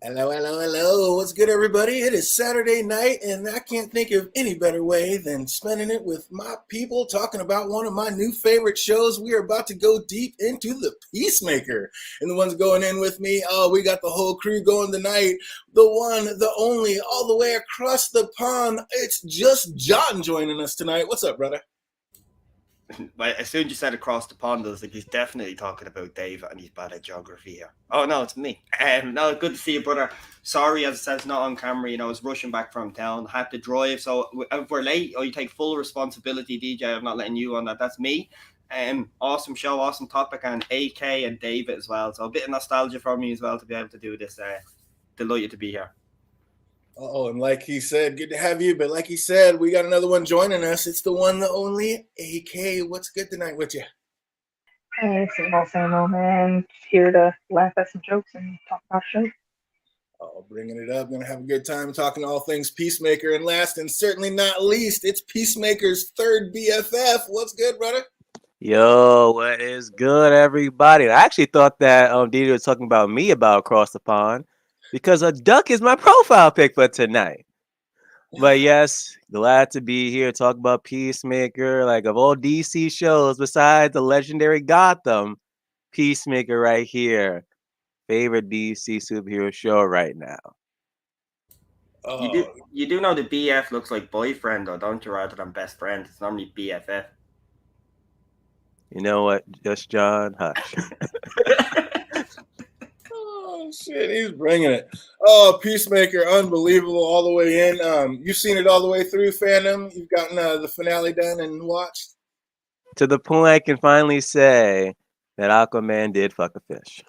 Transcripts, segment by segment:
Hello, hello, hello. What's good, everybody? It is Saturday night, and I can't think of any better way than spending it with my people talking about one of my new favorite shows. We are about to go deep into the Peacemaker. And the ones going in with me, we got the whole crew going tonight. The one, the only, all the way across the pond. It's just John joining us tonight. What's up, brother? But as soon as you said across the pond, I was like, he's definitely talking about Dave and he's bad at geography here. Oh, no, it's me. No, good to see you, brother. Sorry, as it says, not on camera. I was rushing back from town, had to drive. So if we're late, you take full responsibility, DJ. I'm not letting you on that. That's me. Awesome show, awesome topic, and AK and David as well. So a bit of nostalgia for me as well to be able to do this. Delighted to be here. Oh, and like he said, good to have you. But like he said, we got another one joining us. It's the one, the only AK. What's good tonight with you? Hey, same old man. Here to laugh at some jokes and talk about shit. Oh, bringing it up. Gonna have a good time talking all things Peacemaker. And last and certainly not least, it's Peacemaker's third BFF. What's good, brother? Yo, what is good, everybody? I actually thought that Didi was talking about me about across the pond because a duck is my profile pic for tonight. But yes, glad to be here, talk about Peacemaker. Like of all DC shows besides the legendary Gotham, Peacemaker right here. Favorite DC superhero show right now. Oh. You do know the BF looks like boyfriend, though, don't you, rather than best friend? It's normally BFF. You know what, just John? Hush. Oh, shit, he's bringing it. Oh, Peacemaker, unbelievable all the way in. You've seen it all the way through, fandom. You've gotten the finale done and watched? To the point I can finally say that Aquaman did fuck a fish.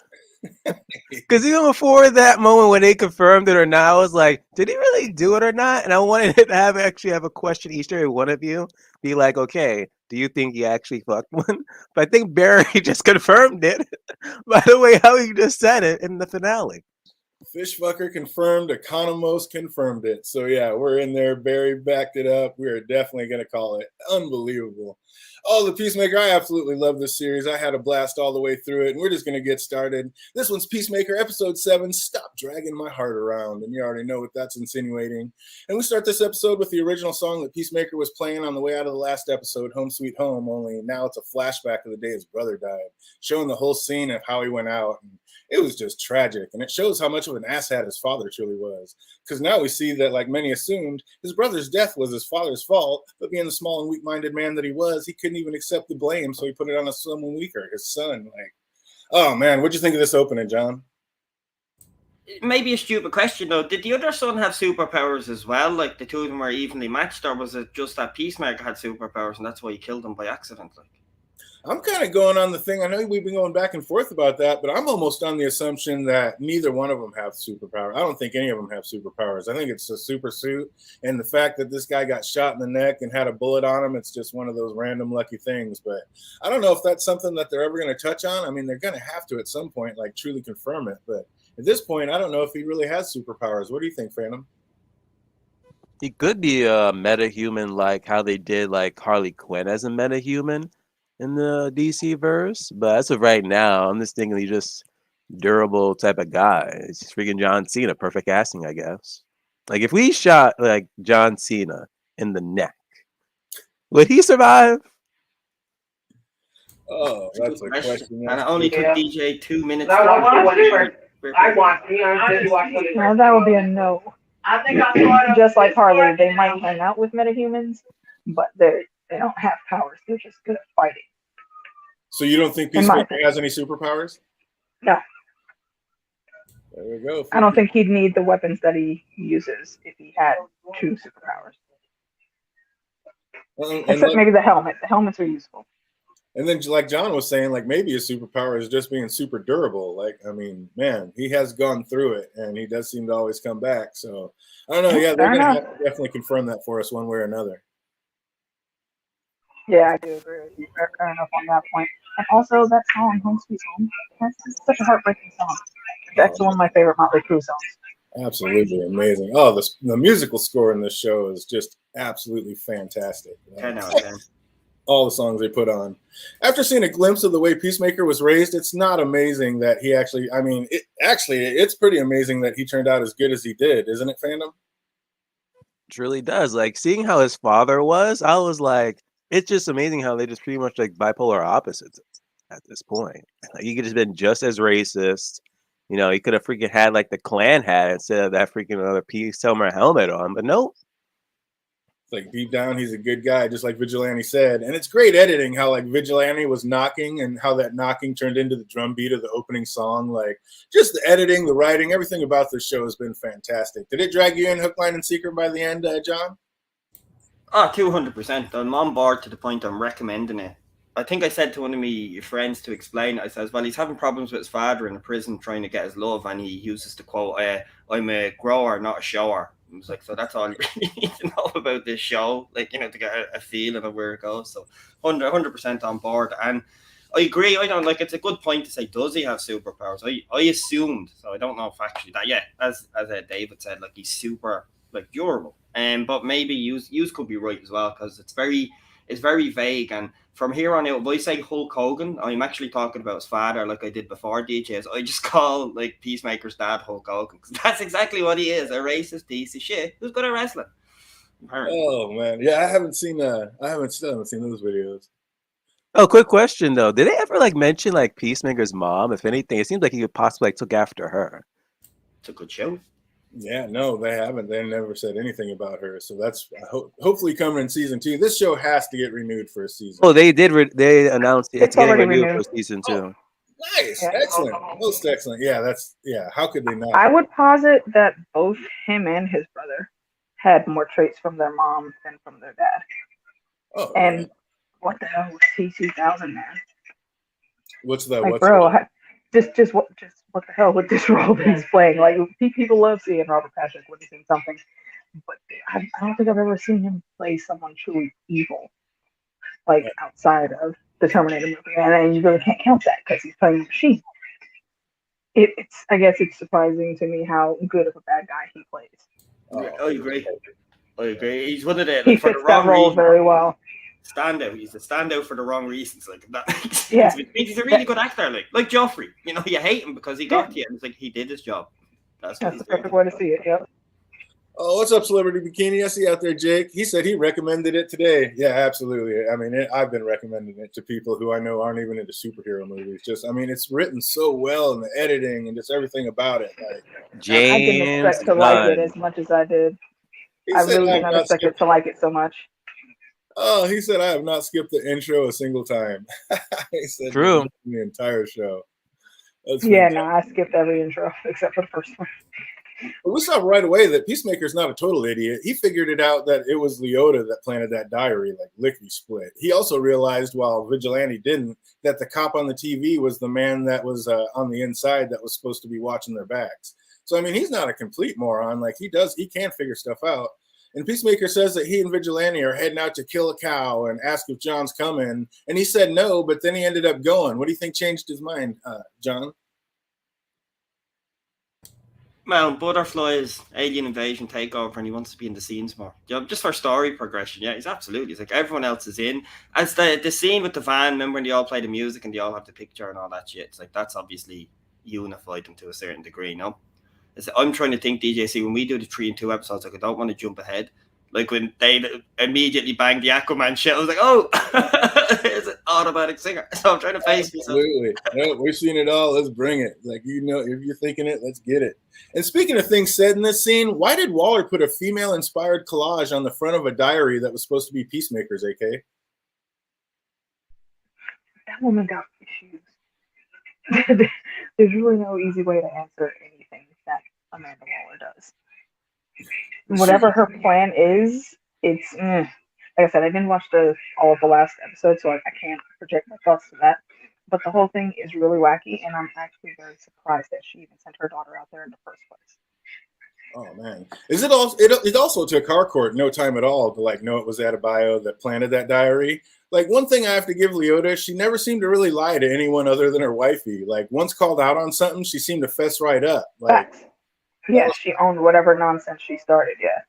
Because even before that moment when they confirmed it or not, I was like, did he really do it or not? And I wanted to have a question each and every one of you. Be like, okay, do you think he actually fucked one? But I think Barry just confirmed it by the way how he just said it in the finale. Fishfucker confirmed, Economos confirmed it. So yeah, we're in there. Barry backed it up. We are definitely going to call it unbelievable. Oh, the Peacemaker, I absolutely love this series. I had a blast all the way through it, and we're just going to get started. This one's Peacemaker, episode 7, Stop Dragging My Heart Around, and you already know what that's insinuating. And we start this episode with the original song that Peacemaker was playing on the way out of the last episode, Home Sweet Home, only now it's a flashback of the day his brother died, showing the whole scene of how he went out. And it was just tragic, and it shows how much of an asshat his father truly was. Because now we see that, like many assumed, his brother's death was his father's fault, but being the small and weak-minded man that he was, he couldn't even accept the blame, so he put it on someone weaker, his son. Like, oh man, what'd you think of this opening, John? Maybe a stupid question, though. Did the other son have superpowers as well? Like, the two of them were evenly matched, or was it just that Peacemaker had superpowers and that's why he killed him by accident? Like, I'm kind of going on the thing. I know we've been going back and forth about that, but I'm almost on the assumption that neither one of them have superpowers. I don't think any of them have superpowers. I think it's a super suit, and the fact that this guy got shot in the neck and had a bullet on him, it's just one of those random lucky things. But I don't know if that's something that they're ever going to touch on. I mean, they're going to have to at some point, like truly confirm it. But at this point, I don't know if he really has superpowers. What do you think, Phantom? He could be a metahuman like how they did like Harley Quinn as a metahuman in the DC verse, but as of right now, I'm just thinking he's just durable type of guy. It's just freaking John Cena, perfect casting, I guess. Like if we shot like John Cena in the neck, would he survive? Oh, that's a question. And it only took DJ 2 minutes. That would be a no. I think just like Harley, they might hang out with metahumans, but they don't have powers. They're just good at fighting. So you don't think Peacemaker has any superpowers? No. There we go. I don't think he'd need the weapons that he uses if he had 2 superpowers. Except maybe the helmet. The helmets are useful. And then, like John was saying, like maybe his superpower is just being super durable. Like, I mean, man, he has gone through it, and he does seem to always come back. So I don't know. Yeah, they're going to have to definitely confirm that for us one way or another. Yeah, I do agree with you. Fair enough on that point. And also, that song, Home Sweet Home, that's such a heartbreaking song. That's one of my favorite Motley Crue songs. Absolutely amazing. Oh, the musical score in this show is just absolutely fantastic. 10 out of 10. All the songs they put on. After seeing a glimpse of the way Peacemaker was raised, it's not amazing that he actually, I mean, it's pretty amazing that he turned out as good as he did, isn't it, fandom? It really does. Like seeing how his father was, I was like, it's just amazing how they just pretty much like bipolar opposites at this point. Like he could have been just as racist. You know, he could have freaking had like the Klan hat instead of that freaking other Peace Helmer helmet on. But nope. Like deep down, he's a good guy, just like Vigilante said. And it's great editing how like Vigilante was knocking and how that knocking turned into the drum beat of the opening song. Like just the editing, the writing, everything about this show has been fantastic. Did it drag you in hook, line, and sinker by the end, John? Oh, 200%. I'm on board to the point I'm recommending it. I think I said to one of my friends to explain it, I says, well, he's having problems with his father in a prison trying to get his love, and he uses the quote, I'm a grower, not a shower. I was like, so that's all you really need to know about this show, like, you know, to get a feeling of where it goes. So 100% on board. And I agree. I don't like, it's a good point to say, does he have superpowers? I assumed, so I don't know if actually that, yeah, as David said, like he's super like durable. But maybe you could be right as well, because it's very vague. And from here on out, if I say Hulk Hogan, I'm actually talking about his father, like I did before DJs. I just call like Peacemaker's dad Hulk Hogan, because that's exactly what he is—a racist piece of shit who's good at wrestling. Apparently. Oh man, yeah, I haven't seen still haven't seen those videos. Oh, quick question though. Did they ever like mention like Peacemaker's mom? If anything, it seems like he could possibly like took after her. It's a good show. Yeah, no, they haven't. They never said anything about her. So that's hopefully coming in season 2. This show has to get renewed for a season. Oh, they did. They announced it's getting renewed for season 2. Oh, nice, yeah. Excellent, most excellent. Yeah, how could they not? I would posit that both him and his brother had more traits from their mom than from their dad. Oh, and man. What the hell was T2000, man? What's that? Like, bro, just what the hell with this role that he's playing? Like, people love seeing Robert Patrick when he's in something, but I don't think I've ever seen him play someone truly evil, like outside of the Terminator movie, and you really can't count that because he's playing a machine. I guess it's surprising to me how good of a bad guy he plays. I agree. He's one of the he fits that role very well. Standout. He's a standout for the wrong reasons. Like that. Yeah. He's a really good actor. Like Joffrey. You know, you hate him because he got to you, and it's like he did his job. That's the perfect way to see it. Yep. Oh, what's up, Celebrity Bikini? I see you out there, Jake. He said he recommended it today. Yeah, absolutely. I mean, I've been recommending it to people who I know aren't even into superhero movies. I mean, it's written so well, and the editing and just everything about it. Like, I didn't expect to like it as much as I did. I really did not expect it to like it so much. Oh, he said I have not skipped the intro a single time. He said true. The entire show. I skipped every intro except for the first one. But we saw right away that Peacemaker's not a total idiot. He figured it out that it was Leota that planted that diary, like lickety split. He also realized, while Vigilante didn't, that the cop on the TV was the man that was on the inside that was supposed to be watching their backs. So, I mean, he's not a complete moron. Like, he can figure stuff out. And Peacemaker says that he and Vigilante are heading out to kill a cow and ask if John's coming. And he said no, but then he ended up going. What do you think changed his mind, John? Well, Butterfly's alien invasion takeover, and he wants to be in the scenes more. You know, just for story progression, yeah, he's like everyone else is in. As the scene with the van, remember when they all play the music and they all have the picture and all that shit? It's like that's obviously unified them to a certain degree, no? I'm trying to think, DJC, when we do the 3 and 2 episodes, like I don't want to jump ahead. Like when they immediately banged the Aquaman shit, I was like, oh, it's an automatic singer. So I'm trying to face myself. Absolutely. No, we've seen it all. Let's bring it. Like, you know, if you're thinking it, let's get it. And speaking of things said in this scene, why did Waller put a female-inspired collage on the front of a diary that was supposed to be Peacemaker's, AK? That woman got issues. There's really no easy way to answer anything that Amanda Waller does. Whatever her plan is, it's like I said, I didn't watch all of the last episode, so I can't project my thoughts to that. But the whole thing is really wacky, and I'm actually very surprised that she even sent her daughter out there in the first place. Oh man, it also took Harcourt no time at all to like know it was Adebayo that planted that diary. Like, one thing I have to give Leota, she never seemed to really lie to anyone other than her wifey. Like, once called out on something, she seemed to fess right up. Like, yeah, she owned whatever nonsense she started. Yeah.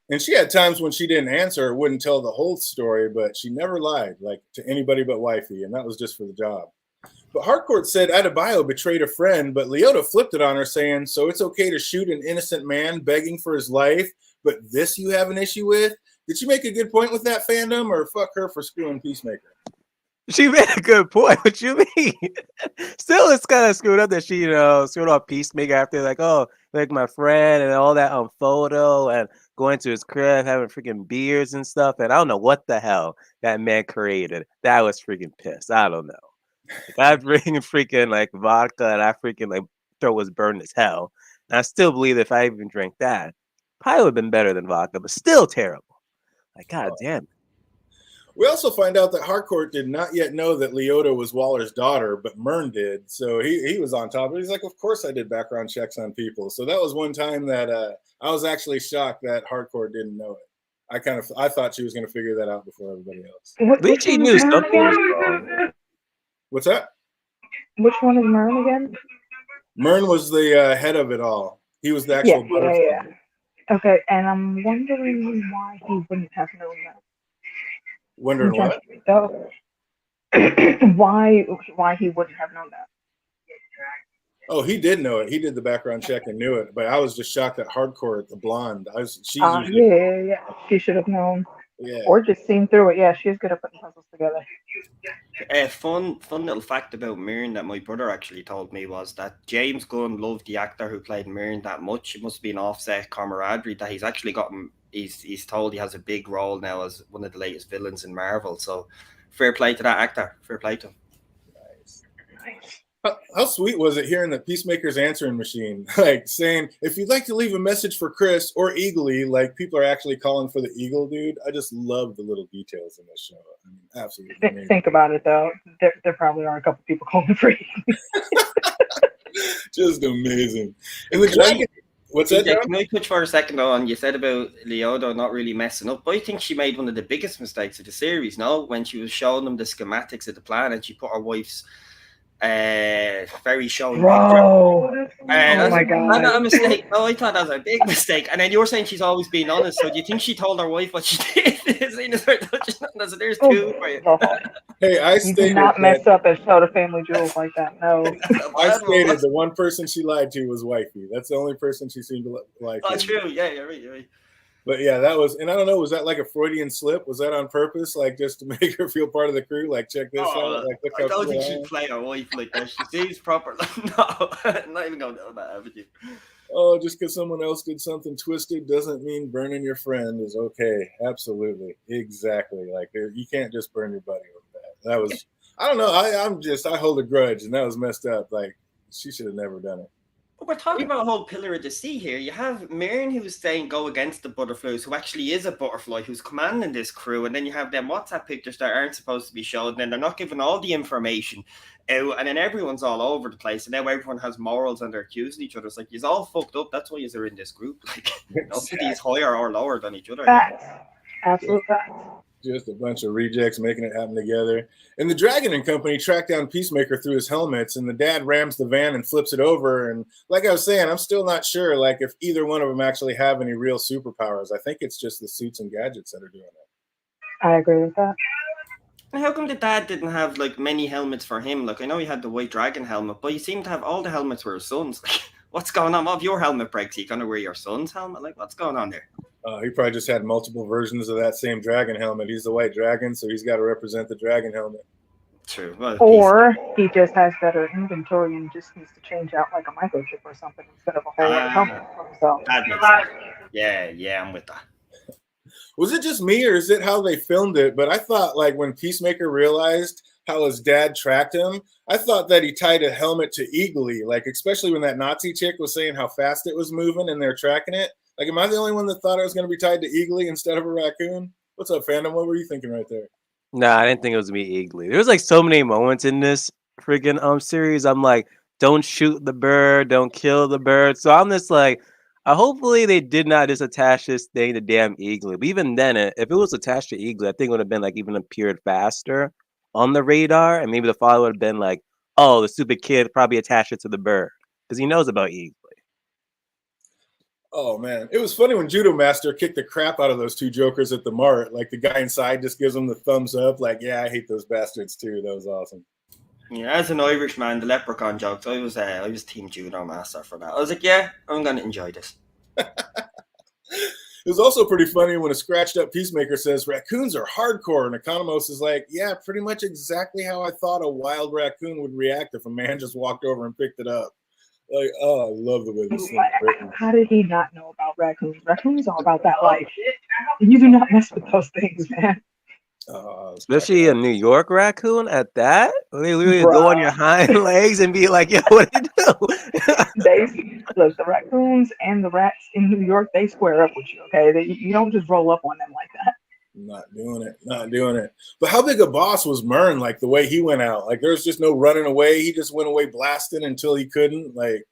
And she had times when she didn't answer or wouldn't tell the whole story, but she never lied, like to anybody but wifey, and that was just for the job. But Harcourt said Adebayo betrayed a friend, but Leota flipped it on her, saying, so it's okay to shoot an innocent man begging for his life, but this you have an issue with? Did she make a good point with that fandom, or fuck her for screwing Peacemaker? She made a good point. What you mean? Still, it's kind of screwed up that she, screwed off Peacemaker after, like, oh, like my friend and all that photo and going to his crib, having freaking beers and stuff. And I don't know what the hell that man created. That was freaking pissed. I don't know. If I bring freaking like vodka and I freaking like throat was burned as hell, and I still believe if I even drank that, probably would have been better than vodka, but still terrible. Like, god damn it. We also find out that Harcourt did not yet know that Leota was Waller's daughter, but Myrn did. So he was on top of it. He's like, of course I did background checks on people. So that was one time that I was actually shocked that Harcourt didn't know it. I thought she was going to figure that out before everybody else. At least she knew something was wrong. What's that? Which one is Myrn again? Myrn was the head of it all. He was the actual butterfly. Yeah. Okay, and I'm wondering why he wouldn't have known that. Wondering what? Why he wouldn't have known that. Oh, he did know it. He did the background check and knew it. But I was just shocked that Harcourt, the blonde. Yeah. She should have known. Yeah. Or just seen through it. Yeah, she's good at putting puzzles together. Fun little fact about Myrn that my brother actually told me was that James Gunn loved the actor who played Myrn that much. It must be an offset camaraderie that he's actually gotten. He's told he has a big role now as one of the latest villains in Marvel. So fair play to that actor. Fair play to him. Nice. How sweet was it hearing the Peacemaker's answering machine, like saying, if you'd like to leave a message for Chris or Eagly, like people are actually calling for the Eagle dude. I just love the little details in this show. I mean, absolutely. Think about it though. There probably are a couple people calling for Eagly. Just amazing. And the dragon. What's that? Can I touch for a second on you said about Leota not really messing up? I think she made one of the biggest mistakes of the series. No, when she was showing them the schematics of the plan and she put her wife's very showing picture. Oh my god! Not a mistake. No, I thought that was a big mistake. And then you're saying she's always been honest. So do you think she told her wife what she did? So there's two for you. Hey, I You did not mess up and show the family jewels like that. No. I stated the one person she lied to was wifey. That's the only person she seemed to like. Oh, true. Yeah, you're right. But yeah, that was, and I don't know, was that like a Freudian slip? Was that on purpose, like just to make her feel part of the crew? Like, check this out. Like, look I don't think she'd play her wife like that. She seems proper. No, not even going down that avenue. Oh, just because someone else did something twisted doesn't mean burning your friend is okay. Absolutely, exactly. Like, you can't just burn your buddy with that. That was, I don't know. I hold a grudge, and that was messed up. Like, she should have never done it. But we're talking about a whole pillar of the sea here. You have Myrn who's saying go against the butterflies, who actually is a butterfly, who's commanding this crew, and then you have them WhatsApp pictures that aren't supposed to be shown, and then they're not giving all the information out, and then everyone's all over the place, and now everyone has morals and they're accusing each other. It's like, you're all fucked up. That's why you're in this group. Like, nobody's higher or lower than each other. Facts. Absolute facts. Just a bunch of rejects making it happen together. And the Dragon and Company track down Peacemaker through his helmets, and the dad rams the van and flips it over. And like I was saying, I'm still not sure like if either one of them actually have any real superpowers. I think it's just the suits and gadgets that are doing it. I agree with that. And how come the dad didn't have like many helmets for him? Like, I know he had the White Dragon helmet, but you seem to have all the helmets for his sons. Like, what's going on? What if your helmet breaks? Are you gonna wear your son's helmet? Like, what's going on there? He probably just had multiple versions of that same dragon helmet. He's the White Dragon, so he's got to represent the dragon helmet. True. Well, or he just has better inventory and just needs to change out like a microchip or something instead of a whole other helmet for himself. That makes sense. Yeah, I'm with that. Was it just me, or is it how they filmed it? But I thought, like, when Peacemaker realized how his dad tracked him, I thought that he tied a helmet to Eagly, like, especially when that Nazi chick was saying how fast it was moving and they're tracking it. Like, am I the only one that thought it was going to be tied to Eagly instead of a raccoon? What's up, fandom? What were you thinking right there? Nah, I didn't think it was going to be Eagly. There was, like, so many moments in this freaking series. I'm like, don't shoot the bird, don't kill the bird. So I'm just like, hopefully they did not just attach this thing to damn Eagly. But even then, if it was attached to Eagly, I think it would have been, like, even appeared faster on the radar. And maybe the father would have been like, oh, the stupid kid probably attached it to the bird because he knows about Eagly. Oh man, it was funny when Judo Master kicked the crap out of those two jokers at the mart. Like the guy inside just gives them the thumbs up. Like, yeah, I hate those bastards too. That was awesome. Yeah, as an Irish man, the leprechaun jokes, I was Team Judo Master for that. I was like, yeah, I'm gonna enjoy this. It was also pretty funny when a scratched up Peacemaker says raccoons are hardcore, and Economos is like, yeah, pretty much exactly how I thought a wild raccoon would react if a man just walked over and picked it up. Like, oh, I love the way this thing's written. How did he not know about raccoons? Raccoons are about that life. You do not mess with those things, man. Especially a New York raccoon at that. We would go on your hind legs and be like, yo, what did you do? Look, the raccoons and the rats in New York, they square up with you, okay? You don't just roll up on them like that. Not doing it. But how big a boss was Myrn? Like the way he went out, like there's just no running away. He just went away blasting until he couldn't. Like,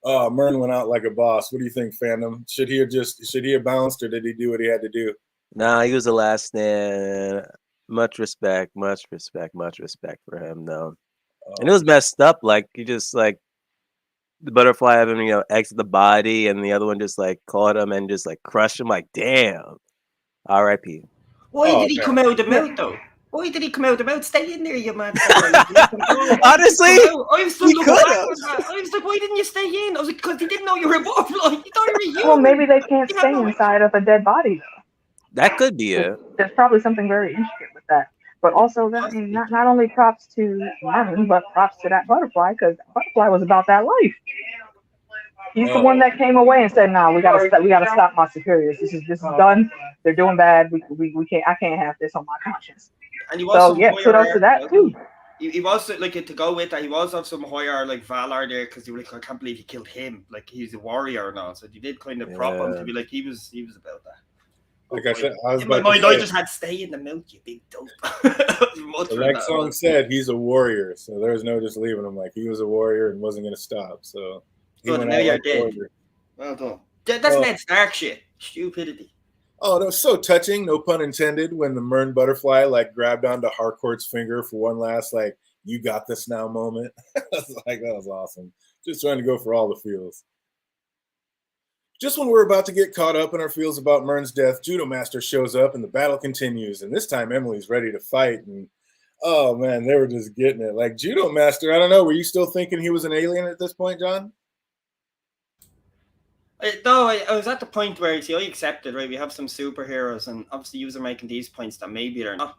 Myrn went out like a boss. What do you think, fandom? Should he have bounced, or did he do what he had to do? Nah, he was the last stand. Much respect for him, though. And it was messed up. Like he just like the butterfly having exit the body, and the other one just like caught him and just like crushed him. Like, damn. R.I.P. Why did he come out of the mouth though? Why did he come out of the mouth? Stay in there, you man. Honestly, I was like, why didn't you stay in? I was like, because he didn't know you were a butterfly. He thought you were human. Well, maybe they can't stay inside of a dead body though. That could be it. There's probably something very intricate with that. But also, that not only props to Marvin, but props to that butterfly, because that butterfly was about that life. He's the one that came away and said, "Nah, we gotta stop my superiors. This is done. They're doing bad. We can't. I can't have this on my conscience." And he was kudos to that too. He was like to go with that. He was of some higher like valor there because you were like, I can't believe he killed him. Like he's a warrior now, so you did kind of prop him to be like he was about that. Like I said, I was in my mind, I just had stay in the milk, you big dope. Like Song said, he's a warrior, so there's no just leaving him. Like he was a warrior and wasn't going to stop. So he went out like dead. Well done. That's Ned Stark shit. Stupidity. Oh, that was so touching. No pun intended. When the Myrn butterfly like grabbed onto Harcourt's finger for one last like "you got this now" moment. I was like, that was awesome. Just trying to go for all the feels. Just when we're about to get caught up in our feels about Myrn's death, Judo Master shows up and the battle continues. And this time Emily's ready to fight. And oh man, they were just getting it. Like Judo Master, I don't know. Were you still thinking he was an alien at this point, John? No, I was at the point where I accepted, right? We have some superheroes, and obviously you are making these points that maybe they're not,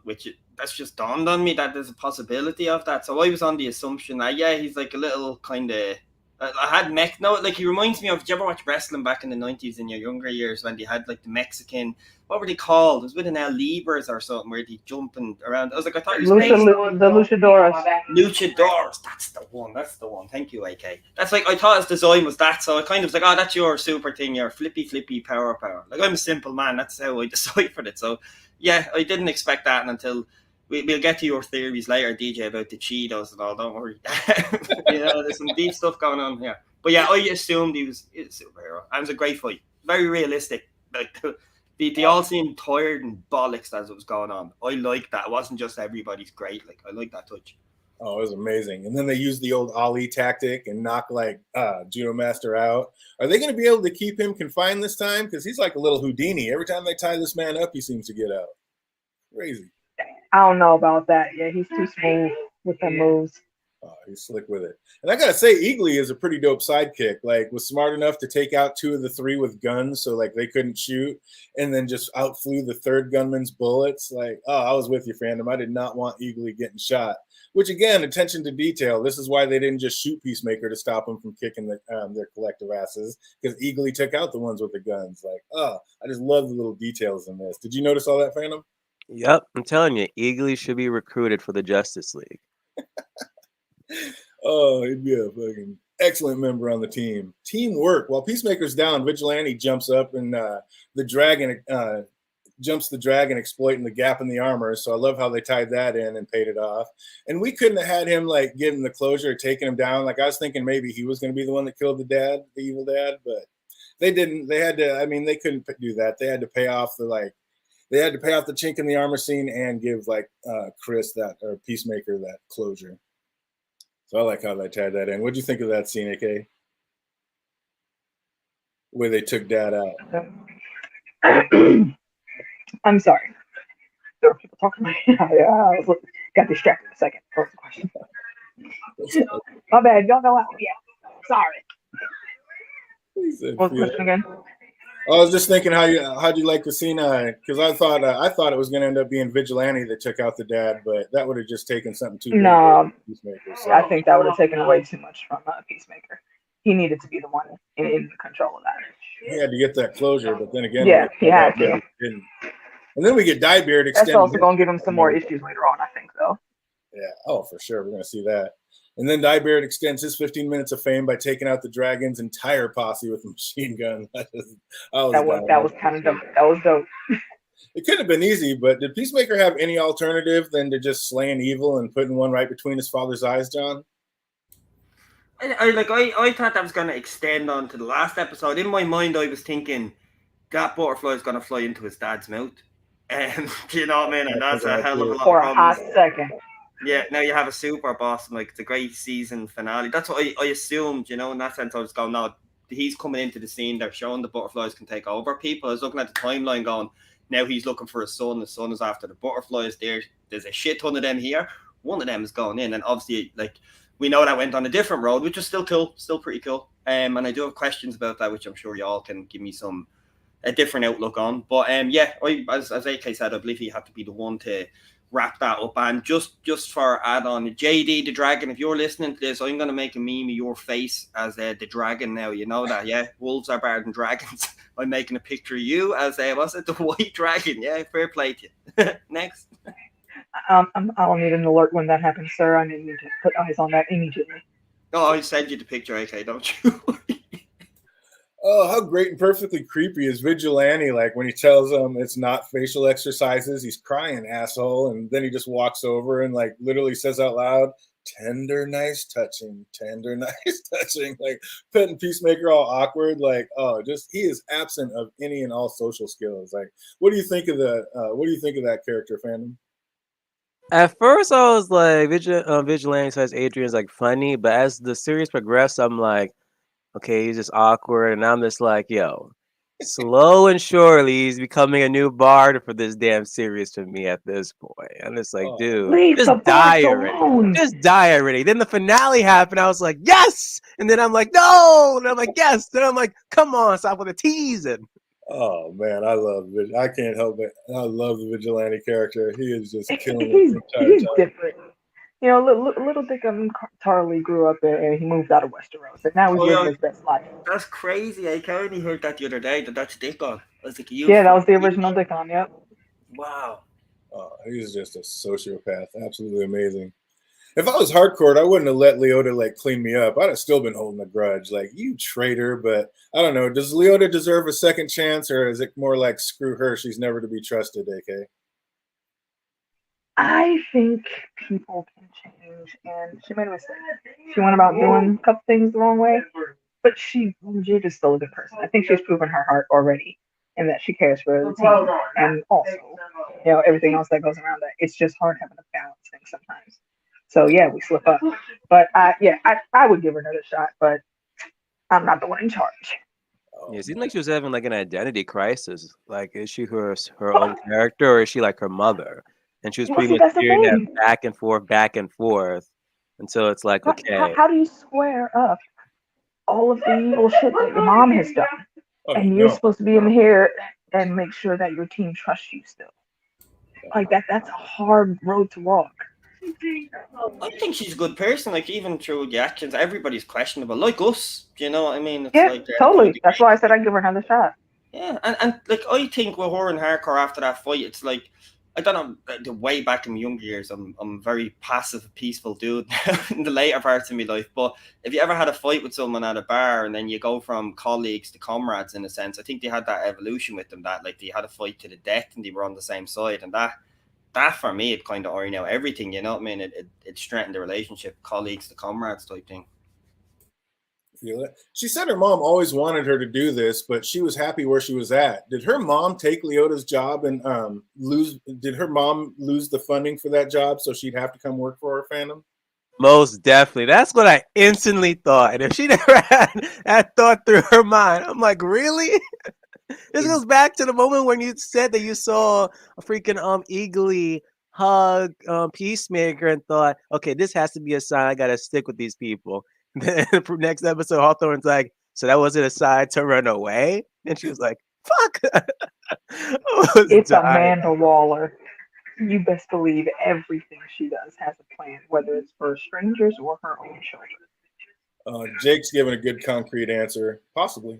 that's just dawned on me that there's a possibility of that. So I was on the assumption that, yeah, he's like a little kind of, I had mech. No, like he reminds me of. Did you ever watch wrestling back in the 90s in your younger years when they had like the Mexican? What were they called? It was with an Libras or something where they jumping around. I was like, I thought it was the Luchadores. Luchadores. That's the one. Thank you, AK. That's like I thought his design was that. So I kind of was like, oh, that's your super thing. Your flippy power. Like I'm a simple man. That's how I deciphered it. So yeah, I didn't expect that until. We'll get to your theories later, DJ, about the Cheetos and all. Don't worry. There's some deep stuff going on here. But yeah, I assumed he was a superhero. And it was a great fight. Very realistic. Like they all seemed tired and bollocks as it was going on. I like that. It wasn't just everybody's great. Like I like that touch. Oh, it was amazing. And then they used the old Ali tactic and knock like Judo Master out. Are they going to be able to keep him confined this time? Because he's like a little Houdini. Every time they tie this man up, he seems to get out. Crazy. I don't know about that. Yeah, he's too smooth with the moves. Oh, he's slick with it. And I gotta say, Eagly is a pretty dope sidekick. Like, was smart enough to take out 2 of the 3 with guns, so like they couldn't shoot, and then just outflew the 3rd gunman's bullets. Like, oh, I was with you, fandom. I did not want Eagly getting shot. Which again, attention to detail. This is why they didn't just shoot Peacemaker to stop him from kicking their collective asses, because Eagly took out the ones with the guns. Like, oh, I just love the little details in this. Did you notice all that, fandom? Yep, I'm telling you, Eagly should be recruited for the Justice League. Oh, he'd be a fucking excellent member on the team. Teamwork. While Peacemaker's down, Vigilante jumps up and the dragon jumps the dragon, exploiting the gap in the armor. So I love how they tied that in and paid it off. And we couldn't have had him like giving the closure or taking him down. Like I was thinking maybe he was going to be the one that killed the evil dad, but they didn't. They had to. I mean, they couldn't do that. They had to pay off They had to pay off the chink in the armor scene and give Chris or Peacemaker that closure. So I like how they tied that in. What'd you think of that scene, AK? the way they took Dad out. I'm sorry. There were people talking. I got distracted a second. What was the question? My bad. Y'all go out. Yeah. Sorry. What was the question again? I was just thinking how'd you like the scene? Because I thought it was going to end up being Vigilante that took out the Dad, but that would have just taken something too big. No, Peacemaker, so. I think that would have taken away too much from Peacemaker. He needed to be the one in control of that. He had to get that closure, but then again, yeah, he had to. Didn't. And then we get Diebeard extended. That's also going to give him some more issues later on, I think, though. Yeah. Oh, for sure. We're going to see that. And then Diebeard extends his 15 minutes of fame by taking out the Dragon's entire posse with a machine gun. That was kind of dope. That was dope. It could have been easy, but did Peacemaker have any alternative than to just slaying evil and putting one right between his father's eyes, John? I thought that was going to extend on to the last episode. In my mind, I was thinking that butterfly is going to fly into his dad's mouth. Do you know what I mean? And that's a hell of a lot for of problems. For a hot second. Yeah, now you have a super boss, and it's a great season finale. That's what I assumed, in that sense. I was going, no, he's coming into the scene. They're showing the butterflies can take over people. I was looking at the timeline going, now he's looking for his son. His son is after the butterflies. There's a shit ton of them here. One of them is going in, and obviously, we know that went on a different road, which is still cool, still pretty cool. And I do have questions about that, which I'm sure y'all can give me a different outlook on. But as AK said, I believe he had to be the one to wrap that up. And just for add on, JD the Dragon, if you're listening to this, I'm going to make a meme of your face as the dragon now. You know that, yeah? Wolves are better than dragons. I'm making a picture of you as the white dragon. Yeah, fair play to you. Next. I'll need an alert when that happens, sir. I need to put eyes on that immediately. Oh, I send you the picture, AK, don't you? Oh, how great and perfectly creepy is Vigilante, when he tells him it's not facial exercises, he's crying, asshole, and then he just walks over and literally says out loud, tender, nice touching, petting Peacemaker all awkward, he is absent of any and all social skills. What do you think of that character, fandom? At first, I was like, Vigilante says Adrian's funny, but as the series progressed, I'm like, okay, he's just awkward, and I'm just like, yo, slow and surely he's becoming a new bard for this damn series to me at this point. I'm just like, dude, just die already. Just die already. Then the finale happened. I was like, yes! And then I'm like, no! And I'm like, yes! Then I'm like, come on, stop with the teasing. Oh man, I can't help it. I love the Vigilante character. He is just killing it. He's different. Little Dick Tarly grew up and he moved out of Westeros, and now he's living his best life. That's crazy. I only heard that the other day. That's Dickon. That was the original Dickon. Yep. Wow. Oh, he's just a sociopath. Absolutely amazing. If I was hardcore, I wouldn't have let Leota clean me up. I'd have still been holding a grudge. You traitor. But I don't know. Does Leota deserve a second chance, or is it more like screw her? She's never to be trusted, AK? I think people can change, and she made a mistake. She went about doing a couple things the wrong way, but she is still a good person. I think she's proven her heart already, and that she cares for the team, and also, everything else that goes around that. It's just hard having to balance things sometimes. So we slip up. But I would give her another shot, but I'm not the one in charge. Yeah, it seemed like she was having an identity crisis. Is she her own character, or is she her mother? And she was pretty much hearing that back and forth until it's okay. How do you square up all of the evil shit that your mom has done? And you're supposed to be in here and make sure that your team trusts you still. That's a hard road to walk. I think she's a good person. Even through the actions, everybody's questionable. Like us. Do you know what I mean? It's totally. That's why I said I'd give her another shot. Yeah, and I think with her and Hardcore after that fight, it's I don't know, way back in my younger years, I'm a very passive, peaceful dude in the later parts of my life. But if you ever had a fight with someone at a bar and then you go from colleagues to comrades, in a sense, I think they had that evolution with them, that they had a fight to the death and they were on the same side. And that for me, it kind of ironed out everything, you know what I mean? It strengthened the relationship, colleagues to comrades type thing. She said her mom always wanted her to do this, but she was happy where she was at. Did her mom take Leota's job and did her mom lose the funding for that job so she'd have to come work for her, fandom? Most definitely. That's what I instantly thought. And if she never had that thought through her mind, I'm like, really? This goes back to the moment when you said that you saw a freaking eagerly hug Peacemaker and thought, okay, this has to be a sign. I gotta stick with these people. Then for next episode, Hawthorne's like, so that wasn't a sign to run away? And she was like, fuck. I was It's dying. Amanda Waller. You best believe everything she does has a plan, whether it's for strangers or her own children. Jake's giving a good concrete answer, possibly.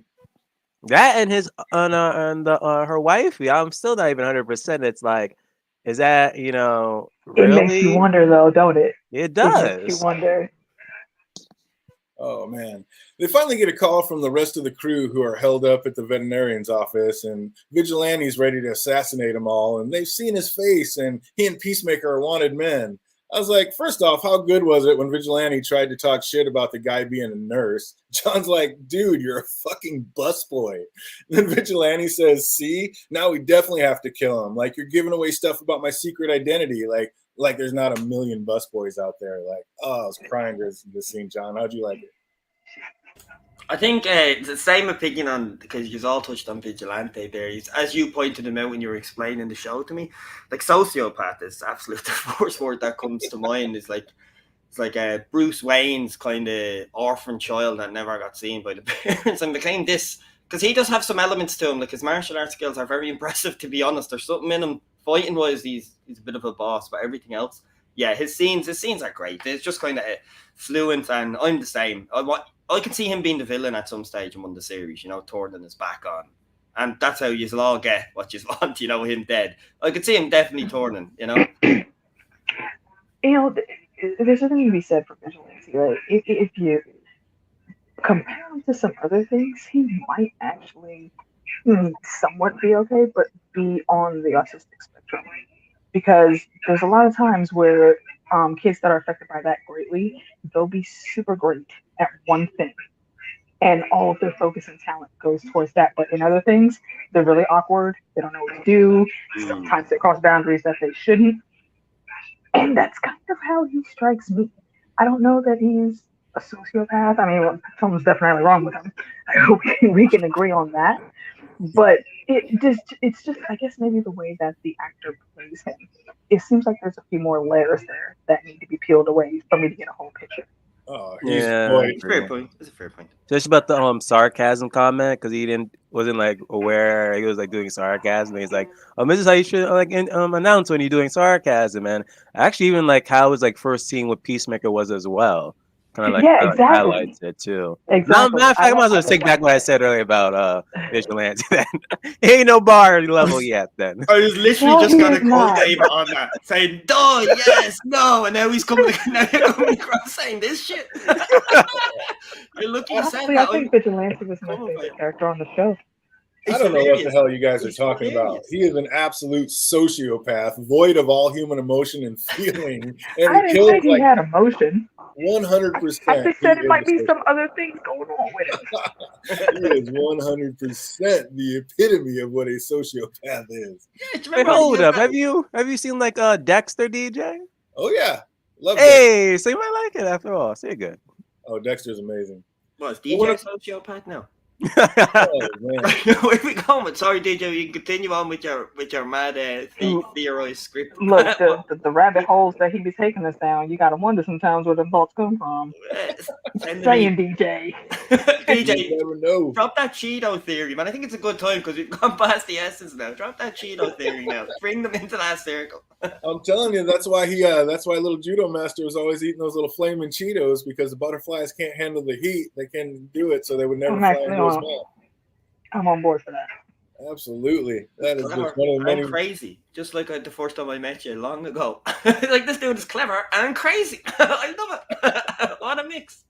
That and his and the her wifey. I'm still not even 100%. It's like, is that It makes you really? wonder, though, don't it? It It makes you does. wonder. Oh man. They finally get a call from the rest of the crew who are held up at the veterinarian's office, and Vigilante's ready to assassinate them all, and they've seen his face, and he and Peacemaker are wanted men. I was like, first off, how good was it when Vigilante tried to talk shit about the guy being a nurse? John's like, dude, you're a fucking busboy. Then Vigilante says, see, now we definitely have to kill him. Like, you're giving away stuff about my secret identity. Like there's not a million busboys out there. Like, oh, I was crying this scene, John. How'd you like it? I think it's the same opinion on, because you've all touched on Vigilante there. As you pointed him out when you were explaining the show to me, like sociopath is absolutely the first word that comes to mind. It's like Bruce Wayne's kind of orphan child that never got seen by the parents. And they claim this because he does have some elements to him. Like his martial arts skills are very impressive, to be honest. There's something in him fighting wise. He's a bit of a boss, but everything else, yeah, his scenes are great. It's just kind of fluent, and I'm the same. I can see him being the villain at some stage in one of the series, turning his back on. And that's how you'll all get what you want, him dead. I could see him definitely turning, There's something to be said for Vigilante. Like, if you compare him to some other things, he might actually somewhat be okay, but be on the autistic spectrum. Because there's a lot of times where kids that are affected by that greatly, they'll be super great at one thing, and all of their focus and talent goes towards that. But in other things, they're really awkward. They don't know what to do. Sometimes they cross boundaries that they shouldn't. And that's kind of how he strikes me. I don't know that he's a sociopath. I mean, something's definitely wrong with him. I hope we can agree on that. But it's just, I guess, maybe the way that the actor plays him. It seems like there's a few more layers there that need to be peeled away for me to get a whole picture. Oh, Yeah, it's a fair point. It's a fair point. Just about the sarcasm comment, because he wasn't like aware he was like doing sarcasm. He's like, this is how you should announce when you're doing sarcasm, man. Actually, even like how his like first scene with Peacemaker was as well. Kind of like exactly. highlights it too. Exactly. Matter of fact, I might as well take back what I said earlier about Vigilante. Then he ain't no bar level yet. Then I was literally No, just he gonna is quote not. David on that, saying "Duh, yes, no," and now he's coming across saying this shit. You're lucky you said Honestly, that. I think Vigilante was my Come on, favorite man. character on the show. I don't know what the hilarious. hell you guys are It's talking hilarious. about. He is an absolute sociopath, void of all human emotion and feeling, I and he didn't kills say he like had emotion. 100%. I just said it might be some other things going on with him. He is 100% the epitome of what a sociopath is. Yeah, do you wait, remember hold when up. Have you seen like Dexter, DJ? Oh yeah, love Dexter. Hey, so you might like it after all. So you're good. Oh, Dexter's amazing. Was DJ a sociopath now? Oh man, Where we going? Sorry, DJ. You can continue on with your mad theorized script. Look, the rabbit holes that he be taking us down, you gotta wonder sometimes where the thoughts come from. Saying DJ. DJ, you never know. drop that Cheeto theory, man. I think it's a good time because we've gone past the essence now. Drop that Cheeto theory now. Bring them into that circle. I'm telling you, that's why that's why little judo master was always eating those little flaming Cheetos, because the butterflies can't handle the heat. They can't do it, so they would never fly into his mouth. I'm on board for that. Absolutely, that is Clever just one of the many. and crazy, just like the first time I met you long ago. Like, this dude is clever and crazy. I love it. What a mix.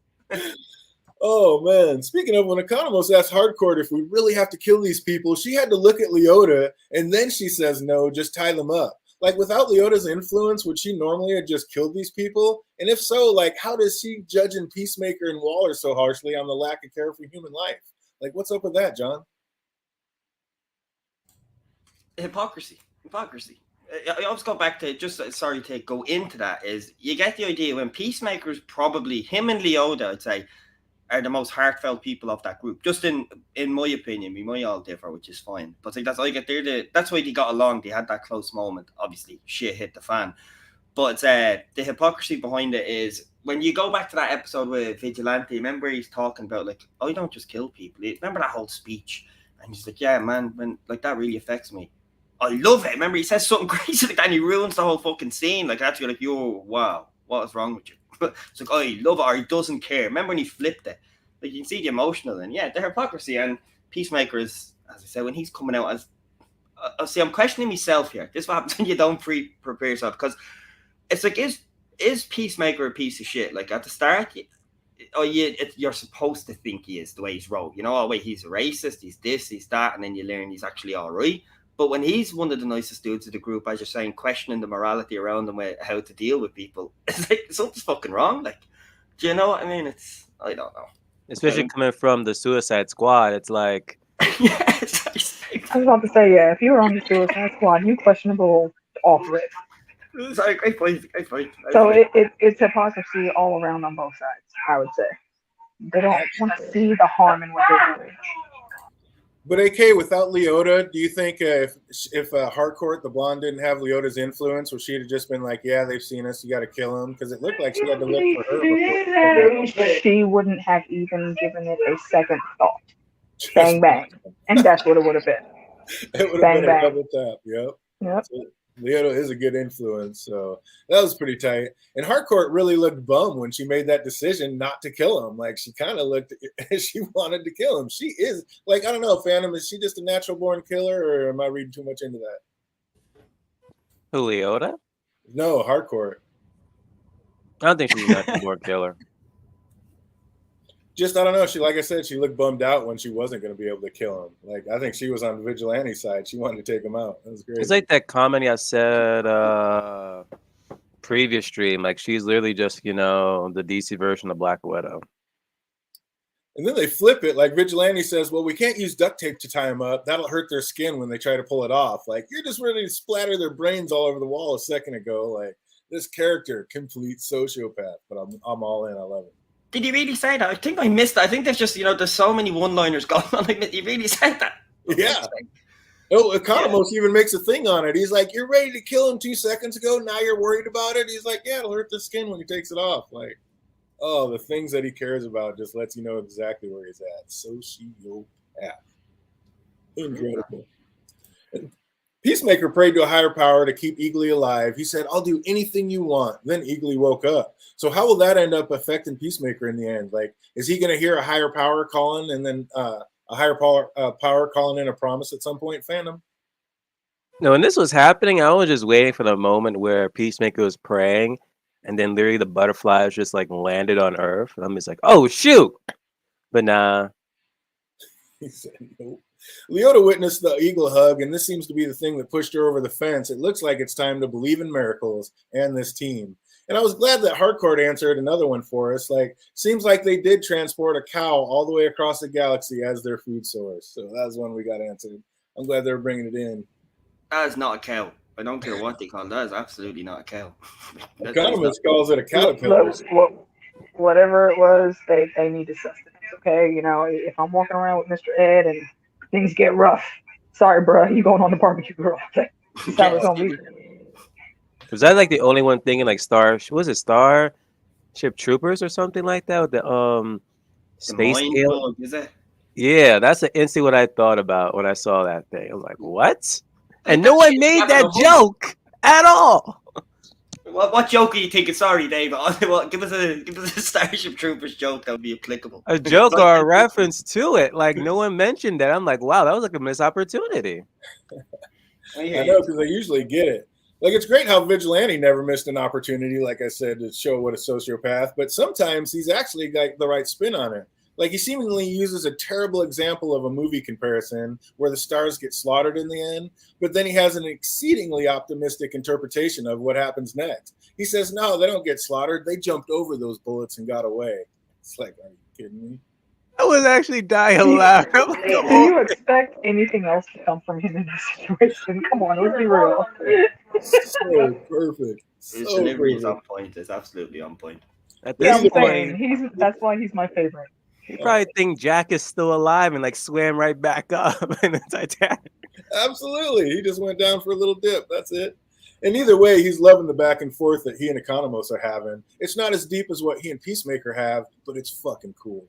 Oh man! Speaking of, when Economos asked Hardcore if we really have to kill these people, she had to look at Leota, and then she says, "No, just tie them up." Like, without Leota's influence, would she normally have just killed these people? And if so, like, how does she judging Peacemaker and Waller so harshly on the lack of care for human life? Like, what's up with that, John? Hypocrisy. I always go back to just sorry to go into that. Is you get the idea when Peacemaker's probably him and Leota, I'd say, are the most heartfelt people of that group. Just in my opinion, we might all differ, which is fine. But like that's why they got along. They had that close moment. Obviously, shit hit the fan. But the hypocrisy behind it is when you go back to that episode with Vigilante. Remember he's talking about like, I don't just kill people. Remember that whole speech, and he's like, yeah, man, when like that really affects me. I love it. Remember he says something crazy like that, and he ruins the whole fucking scene. Like that's like, yo, wow, what is wrong with you? It's like, I love it, or he doesn't care. Remember when he flipped it? Like you can see the emotional, and yeah, the hypocrisy. And Peacemaker is, as I said, when he's coming out as, see, I'm questioning myself here. This is what happens when you don't prepare yourself, because it's like, is Peacemaker a piece of shit? Like at the start, you're supposed to think he is the way he's wrote. You know, oh wait, he's a racist, he's this, he's that, and then you learn he's actually all right. But when he's one of the nicest dudes of the group, as you're saying, questioning the morality around him, how to deal with people, it's like something's fucking wrong. Like, do you know what I mean? I don't know. Especially coming from the Suicide Squad, it's like, yeah, I was about to say, yeah, if you were on the Suicide Squad, you questionable off rip. Sorry, great point. So it's hypocrisy all around on both sides, I would say. They don't want to see the harm in what they're doing. But AK, without Leota, do you think if Harcourt, the blonde, didn't have Leota's influence, would she have just been like, yeah, they've seen us, you got to kill him? Because it looked like she had to look for her before. She wouldn't have even given it a second thought. Bang, bang. And that's what it would have been. It would have been a double tap, yep. So, Leota is a good influence, so that was pretty tight. And Harcourt really looked bummed when she made that decision not to kill him. Like, she kind of looked, she wanted to kill him. She is, like, I don't know, Phantom, is she just a natural-born killer, or am I reading too much into that? who, Leota? No, Harcourt. I don't think she's a natural-born killer. Just, I don't know. She, like I said, she looked bummed out when she wasn't going to be able to kill him. Like, I think she was on the vigilante side. She wanted to take him out. That was great. It's like that comment I said previous stream. Like, she's literally just, you know, the DC version of Black Widow. And then they flip it. Like, Vigilante says, well, we can't use duct tape to tie them up. That'll hurt their skin when they try to pull it off. Like, you're just ready to splatter their brains all over the wall a second ago. Like, this character, complete sociopath. But I'm all in. I love it. Did he really say that? I think I missed that. I think there's just, you know, there's so many one-liners going on. Like, he really said that. Yeah. Oh, Economos even makes a thing on it. He's like, you're ready to kill him 2 seconds ago. Now you're worried about it. He's like, yeah, it'll hurt the skin when he takes it off. Like, oh, the things that he cares about just lets you know exactly where he's at. Sociopath. Incredible. Peacemaker prayed to a higher power to keep Eagly alive. He said, I'll do anything you want. Then Eagly woke up. So how will that end up affecting Peacemaker in the end? Like, is he going to hear a higher power calling and then a higher power calling in a promise at some point, Phantom? No, when this was happening, I was just waiting for the moment where Peacemaker was praying and then literally the butterflies just like landed on Earth. And I'm just like, oh, shoot. But nah. He said, nope. Leota witnessed the eagle hug, and this seems to be the thing that pushed her over the fence. It looks like it's time to believe in miracles and this team. And I was glad that Harcourt answered another one for us. Like, seems like they did transport a cow all the way across the galaxy as their food source. So that was one we got answered. I'm glad they're bringing it in. That is not a cow. I don't care what they call it. That is absolutely not a cow. Economist calls it a caterpillar. Whatever it was, they needed sustenance. Okay, you know, if I'm walking around with Mr. Ed and things get rough, sorry, bro, you going on the barbecue grill? That's how it's gonna be. Was that like the only one thing in like Starship Troopers or something like that with the space scale? Is it? Yeah, that's instantly what I thought about when I saw that thing. I was like, what? And no one made that joke at all. What joke are you thinking? Sorry, Dave. Give us a Starship Troopers joke that would be applicable. A joke or a reference to it. Like, no one mentioned that. I'm like, wow, that was like a missed opportunity. I know, because they usually get it. Like, it's great how Vigilante never missed an opportunity, like I said, to show what a sociopath. But sometimes he's actually got the right spin on it. Like, he seemingly uses a terrible example of a movie comparison where the stars get slaughtered in the end, but then he has an exceedingly optimistic interpretation of what happens next. He says, no, they don't get slaughtered. They jumped over those bullets and got away. It's like, are you kidding me? I was actually dying loud. I'm like, Do come on. you expect anything else to come from him in this situation? Come on, let's be real. So perfect. His So delivery is perfect. on point. It's absolutely on point. At Yeah, this I'm point, saying that's why he's my favorite. he probably think Jack is still alive and like swam right back up in the Titanic. Absolutely. He just went down for a little dip. That's it. And either way, he's loving the back and forth that he and Economos are having. It's not as deep as what he and Peacemaker have, but it's fucking cool.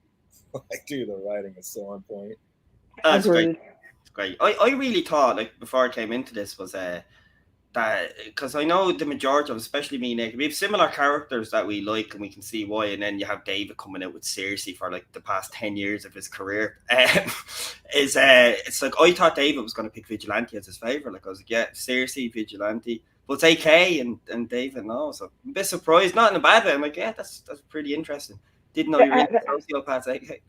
Like, dude, the writing is so on point. That's great. Agreed. It's great. I really thought, like, before I came into this, was that because I know the majority of, especially me, Nick, we have similar characters that we like, and we can see why. And then you have David coming out with Cersei for like the past 10 years of his career. It's like I thought David was going to pick Vigilante as his favorite. Like I was like, yeah, Cersei, Vigilante, but it's AK and David. No, so I'm a bit surprised, not in a bad way. I'm like, yeah, that's pretty interesting. Didn't know you were into sociopaths, AK.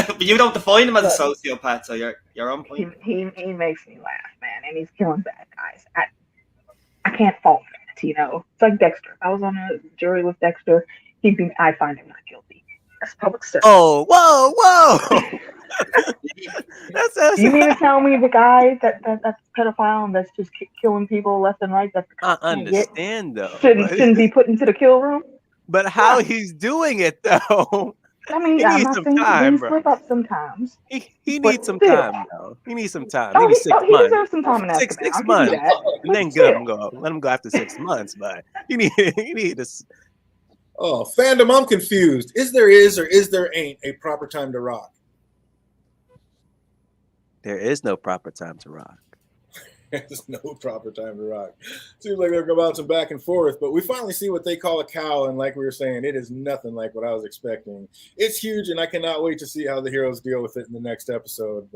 But you don't define him as a sociopath, so you're on point. He makes me laugh, man, and he's killing bad guys. I can't fault that, you know. It's like Dexter. If I was on a jury with Dexter, I find him not guilty. That's public service. Oh, whoa! that's You mean to tell me the guy that's a pedophile and that's just killing people left and right? That I understand though. Shouldn't be put into the kill room. But how he's doing it though? I mean, He I'm needs not some saying time, he bro. slip up sometimes. He but needs some still. time though. He needs some time. Oh, Maybe 6 he months. deserves some time in Azkaban. 6 I'll give months, you that. and then let him go after 6 months. But you need this. Oh, fandom, I'm confused. Is there ain't a proper time to rock? There is no proper time to rock. There's no proper time to rock. Seems like they're going some back and forth, but we finally see what they call a cow, and like we were saying, it is nothing like what I was expecting. It's huge, and I cannot wait to see how the heroes deal with it in the next episode.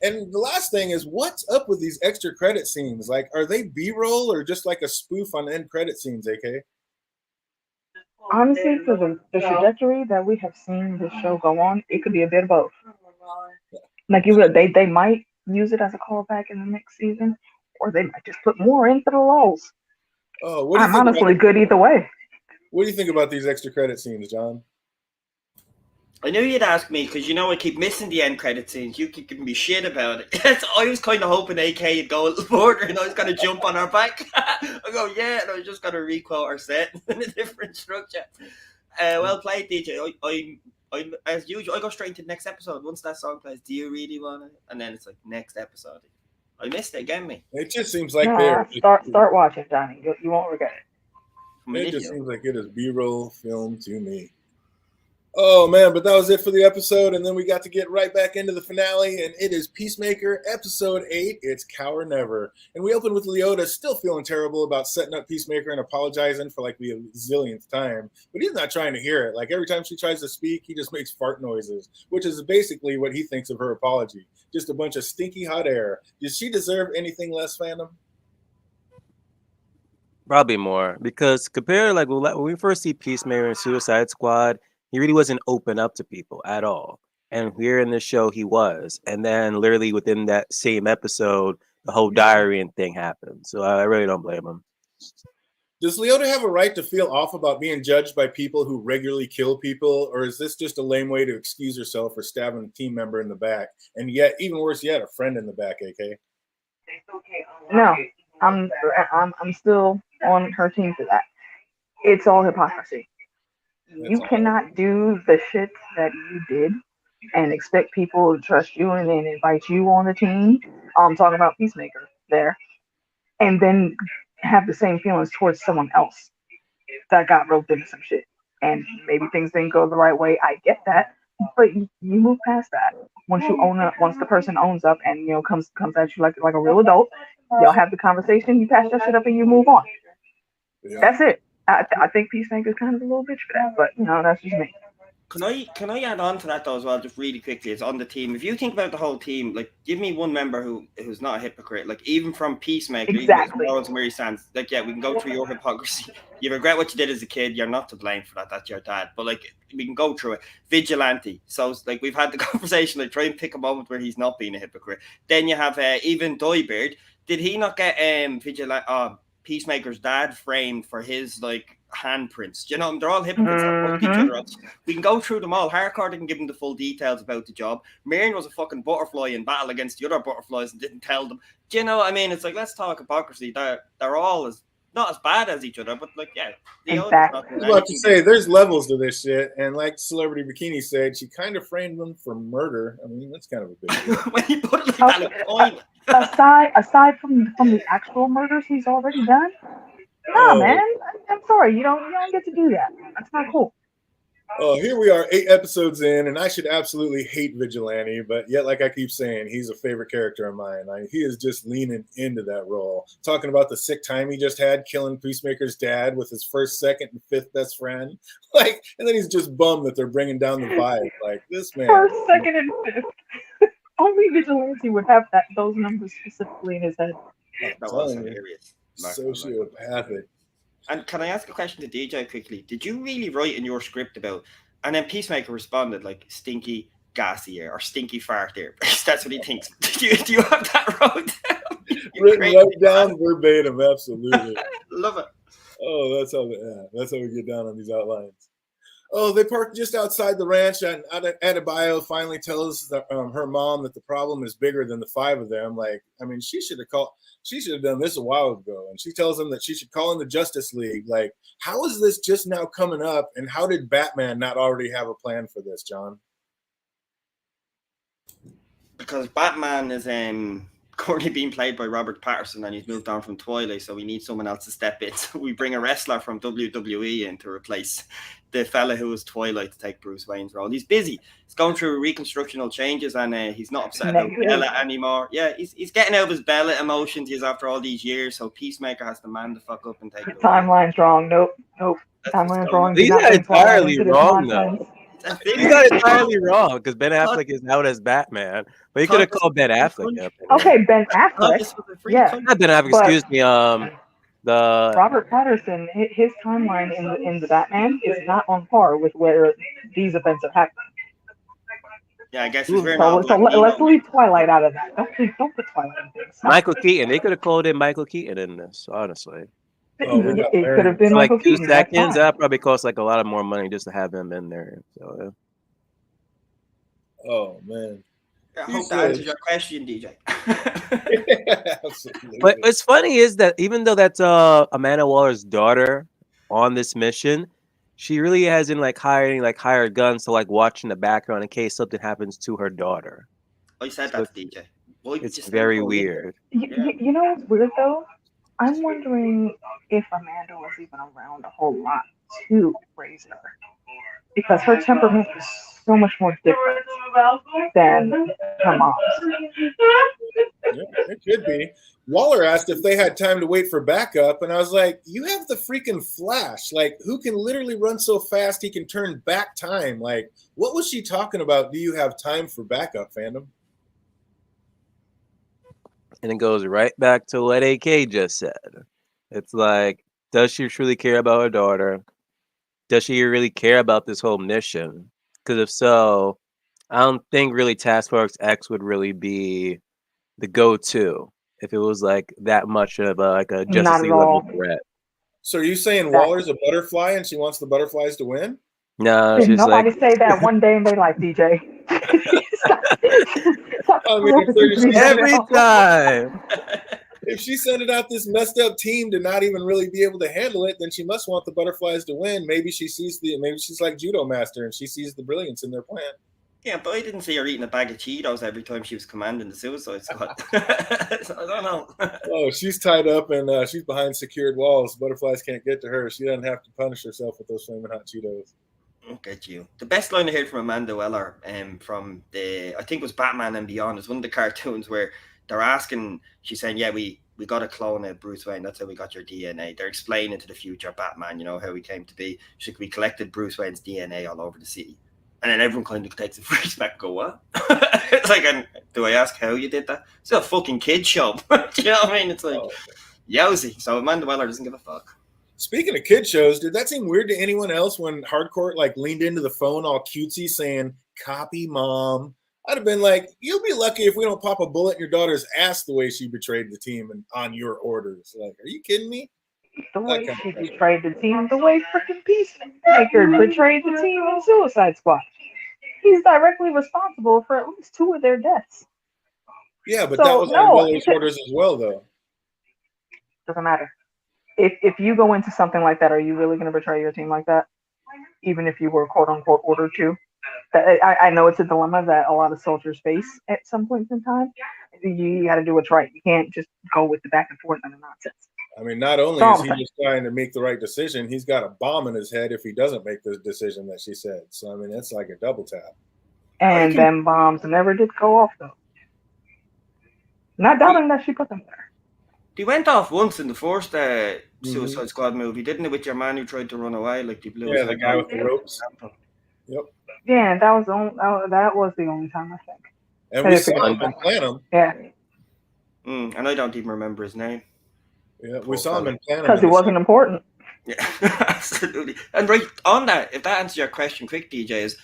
And the last thing is, what's up with these extra credit scenes? Like, are they B-roll or just like a spoof on end credit scenes, AK? Honestly, for the trajectory that we have seen this show go on, it could be a bit of both. Like they might use it as a callback in the next season, or they might just put more in for the lulz. Oh, I'm honestly good either way. What do you think about these extra credit scenes, John? I knew you'd ask me because I keep missing the end credit scenes. You keep giving me shit about it. I was kind of hoping AK would go a little further and I was going to jump on our back. I go, yeah, and I was just going to re-quote our set in a different structure. Well played, DJ. I as usual, I go straight into the next episode. Once that song plays, do you really want it? And then it's like, next episode. I missed it again, me. It just seems like start watching, Johnny. You won't regret it. It just seems like it is B-roll film to me. Oh, man, but that was it for the episode, and then we got to get right back into the finale, and it is Peacemaker, Episode 8, It's Cow or Never. And we open with Leota still feeling terrible about setting up Peacemaker and apologizing for like the zillionth time, but he's not trying to hear it. Like, every time she tries to speak, he just makes fart noises, which is basically what he thinks of her apology. Just a bunch of stinky hot air. Does she deserve anything less, fandom? Probably more, because compared like when we first see Peacemaker in Suicide Squad, he really wasn't open up to people at all. And here in this show, he was. And then literally within that same episode, the whole diary and thing happened. So I really don't blame him. Does Leota have a right to feel off about being judged by people who regularly kill people? Or is this just a lame way to excuse herself for stabbing a team member in the back? And yet, even worse yet, a friend in the back, AK? No, I'm still on her team for that. It's all hypocrisy. You cannot do the shit that you did and expect people to trust you and then invite you on the team. I'm talking about Peacemaker there. And then have the same feelings towards someone else that got roped into some shit. And maybe things didn't go the right way. I get that. But you move past that. Once the person owns up and comes at you like a real adult, y'all have the conversation, you patch that shit up and you move on. Yeah. That's it. I think Peacemaker's kind of a little bitch for that, but that's just me. Can I add on to that though as well, just really quickly? It's on the team. If you think about the whole team, like give me one member who's not a hypocrite. Like even from Peacemaker, exactly. Even where he stands. Like we can go through your hypocrisy. You regret what you did as a kid. You're not to blame for that. That's your dad. But like we can go through it. Vigilante. So like we've had the conversation. Like try and pick a moment where he's not being a hypocrite. Then you have even Doybeard. Did he not get Vigilante? Peacemaker's dad framed for his like handprints. You know, they're all hypocrites. That fucked each other up. We can go through them all. Harcourt didn't give them the full details about the job. Miriam was a fucking butterfly in battle against the other butterflies and didn't tell them. Do you know what I mean? It's like, let's talk hypocrisy. They're all not as bad as each other, but like, yeah. Exactly. I was about to say, there's levels to this shit, and like Celebrity Bikini said, she kind of framed them for murder. I mean, that's kind of a big deal. When you put it like that, it's fine. aside from the actual murders he's already done, man, I'm sorry, you don't get to do that. That's not cool. Oh, here we are, 8 episodes in, and I should absolutely hate Vigilante, but yet, like I keep saying, he's a favorite character of mine. He is just leaning into that role. Talking about the sick time he just had, killing Peacemaker's dad with his first, second, and fifth best friend. Like, and then he's just bummed that they're bringing down the vibe. Like, this man. First, second, and fifth. Only Vigilante would have those numbers specifically in his head. That was hilarious. Sociopathic. And can I ask a question to DJ quickly? Did you really write in your script about, and then Peacemaker responded like stinky gassy air or stinky fart air? That's what he thinks. Do you have that wrote down? Written right down verbatim, absolutely. Love it. Oh, that's how we get down on these outlines. Oh, they parked just outside the ranch, and Adebayo finally tells her mom that the problem is bigger than the 5 of them. Like, I mean, she should have done this a while ago. And she tells them that she should call in the Justice League. Like, how is this just now coming up? And how did Batman not already have a plan for this, John? Because Batman is currently being played by Robert Pattinson, and he's moved on from Twilight, so we need someone else to step in. So we bring a wrestler from WWE in to replace the fella who was Twilight to take Bruce Wayne's role. He's busy. He's going through reconstructional changes, and he's not upset about Bella anymore. Yeah, he's getting out of his Bella emotions after all these years, so Peacemaker has to man the fuck up and take it. Timeline's wrong. Nope. Timeline's wrong. These are entirely wrong, though. You got it entirely wrong because Ben Affleck is out as Batman, but you could have called Ben Affleck up. Okay, Ben Affleck. Yeah, not Ben Affleck. Excuse me. The Robert Pattinson. His timeline in the Batman is not on par with where these events are happening. Yeah, I guess. So let's leave Twilight out of that. Don't put Twilight in things. Michael Keaton. They could have called in Michael Keaton in this. Honestly. It could have been like Michael 2 Keaton. seconds. That probably cost like a lot of more money just to have him in there. So, Oh man. I hope that answers your question, DJ. Absolutely. But what's funny is that even though that's Amanda Waller's daughter on this mission, she really hasn't hired guns to watch in the background in case something happens to her daughter. I said that to DJ. It's very weird. You know what's weird though? I'm wondering if Amanda was even around a whole lot to raise her, because her temperament is so much more different than her mom's. Yeah, it could be. Waller asked if they had time to wait for backup, and I was like, you have the freaking Flash. Like, who can literally run so fast he can turn back time? Like, what was she talking about? Do you have time for backup, fandom? And it goes right back to what AK just said. It's like, does she truly care about her daughter? Does she really care about this whole mission? Because if so, I don't think really Task Force X would really be the go-to if it was like that much of a Justice League level threat. So are you saying Waller's a butterfly and she wants the butterflies to win? No, Did nobody say that one day in their life, DJ? Every time. If she's sending out this messed up team to not even really be able to handle it, then she must want the butterflies to win. Maybe she's like Judo Master and she sees the brilliance in their plan. Yeah, but I didn't see her eating a bag of Cheetos every time she was commanding the Suicide Squad. So I don't know. Oh, she's tied up and she's behind secured walls. Butterflies can't get to her. She doesn't have to punish herself with those flaming hot Cheetos. I'll get you. The best line I heard from Amanda Weller from I think it was Batman and Beyond, is one of the cartoons where they're asking, she's saying, yeah, we got a clone of Bruce Wayne. That's how we got your DNA. They're explaining to the future Batman, how he came to be. She's like, we collected Bruce Wayne's DNA all over the city. And then everyone kind of takes a freeze back and go, what? It's like, do I ask how you did that? It's a fucking kid show. Do you know what I mean? It's like, yowzy. So Amanda Weller doesn't give a fuck. Speaking of kid shows, did that seem weird to anyone else when Hardcourt leaned into the phone all cutesy saying, copy mom? I'd have been like, you'll be lucky if we don't pop a bullet in your daughter's ass the way she betrayed the team and on your orders. Like, are you kidding me? The That way kind she of pressure. betrayed the team, the way freaking Peacemaker betrayed the team in Suicide Squad. He's directly responsible for at least 2 of their deaths. Yeah, but that So was on no, Willer's orders as well, though. doesn't matter. If you go into something like that, are you really going to betray your team like that? Even if you were quote unquote ordered to. I know it's a dilemma that a lot of soldiers face at some point in time. You got to do what's right. You can't just go with the back and forth and the nonsense. I mean, not only That's all is I'm he saying. just trying to make the right decision, he's got a bomb in his head if he doesn't make the decision that she said. So, I mean, it's like a double tap. And them bombs never did go off though. Not doubting that she put them there. They went off once in the first Suicide Squad movie, didn't it? With your man who tried to run away, like they blew his Yeah, the head guy off. with the ropes. Yep. Yeah, that was the only time I think. And we saw him in Planum. Yeah. And I don't even remember his name. Yeah, we saw him in Planum. Because he wasn't important. Yeah, absolutely. And right on that, if that answers your question quick, DJ, is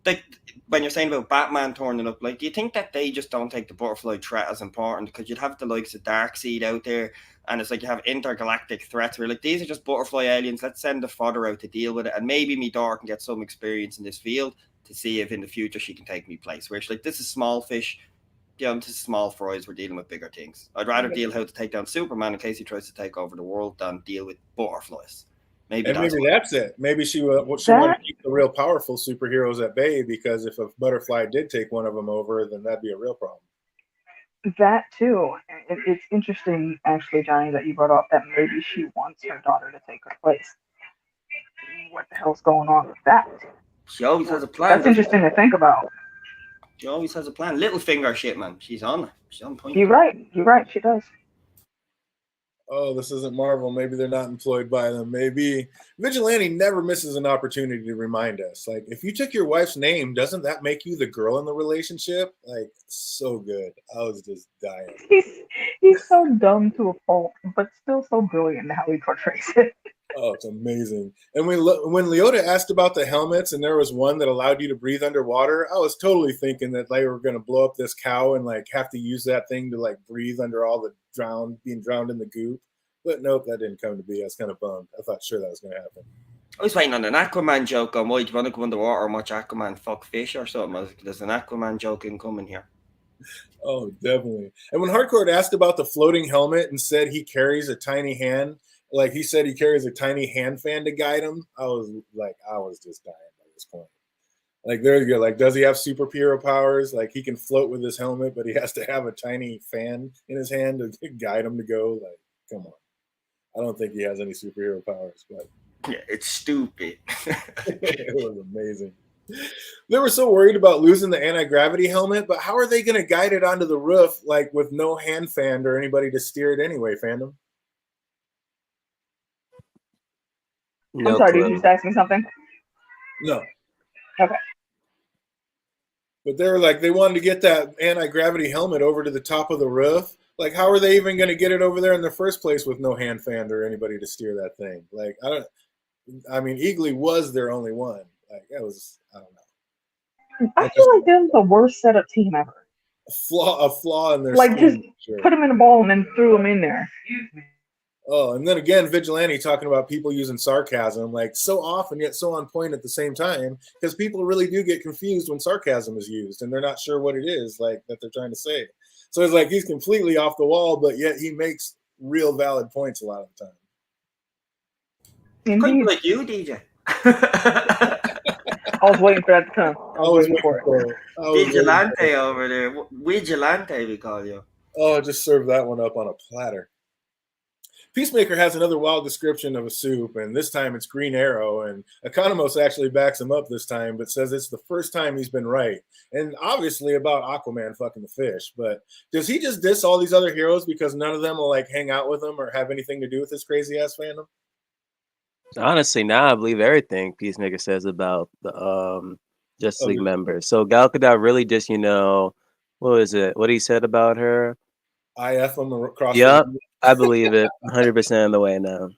like when you're saying about Batman turning up, like, do you think that they just don't take the butterfly threat as important? Because you'd have the likes of Darkseid out there, and it's like you have intergalactic threats where like these are just butterfly aliens. Let's send the fodder out to deal with it, and maybe me daughter can get some experience in this field to see if in the future she can take me place. Where she's like, this is small fish. This is small fries. We're dealing with bigger things. I'd rather deal how to take down Superman in case he tries to take over the world than deal with butterflies. Maybe that's it. Maybe she wanted to keep the real powerful superheroes at bay, because if a butterfly did take one of them over, then that'd be a real problem. That too. It's interesting, actually, Johnny, that you brought up that maybe she wants her daughter to take her place. What the hell's going on with that? She always has a plan. That's interesting to think about. She always has a plan. Littlefinger shit, man. She's on point. You're right. She does. Oh, this isn't Marvel. Maybe they're not employed by them. Maybe Vigilante never misses an opportunity to remind us. Like, if you took your wife's name, doesn't that make you the girl in the relationship? Like, so good. I was just dying. He's so dumb to a fault, but still so brilliant in how he portrays it. Oh, it's amazing. And when Leota asked about the helmets and there was one that allowed you to breathe underwater, I was totally thinking that they were going to blow up this cow and like have to use that thing to like breathe under all the being drowned in the goop. But nope, that didn't come to be. I was kind of bummed. I thought sure that was going to happen. I was waiting on an Aquaman joke on why do you want to go underwater and watch Aquaman fuck fish or something. I was like, there's an Aquaman joke incoming here. Oh, definitely. And when Hardcore asked about the floating helmet and said he carries a tiny hand, like he said he carries a tiny hand fan to guide him, I was just dying by this point. Like, there you go. Like, does he have superhero powers? Like, he can float with his helmet, but he has to have a tiny fan in his hand to guide him to go. Like, come on. I don't think he has any superhero powers, but yeah, it's stupid. it was amazing. They were so worried about losing the anti-gravity helmet, but how are they going to guide it onto the roof, like with no hand fan or anybody to steer it anyway, fandom? I'm sorry, did you just ask me something? No. Okay. But they were like, they wanted to get that anti-gravity helmet over to the top of the roof. Like, how are they even going to get it over there in the first place with no hand fan or anybody to steer that thing? Like, I mean, Eagly was their only one. Like, I don't know. I feel like they're the worst setup team ever. A flaw in their like scheme, just sure. Put them in a ball and then threw them in there. Oh, and then again, Vigilante talking about people using sarcasm, like so often yet so on point at the same time, because people really do get confused when sarcasm is used and they're not sure what it is like that they're trying to say. So it's like he's completely off the wall, but yet he makes real valid points a lot of the time. Quite like you, DJ. I was waiting for that to come. I was waiting for it. Vigilante over there. Vigilante, we call you. Oh, just serve that one up on a platter. Peacemaker has another wild description of a soup, and this time it's Green Arrow, and Economos actually backs him up this time, but says it's the first time he's been right. And obviously about Aquaman fucking the fish, but does he just diss all these other heroes because none of them will like hang out with him or have anything to do with this crazy-ass fandom? Honestly, now I believe everything Peacemaker says about the Justice League members. So Gal Gadot really just, what was it? What he said about her? I F him across. Yep, I believe it 100% of the way now.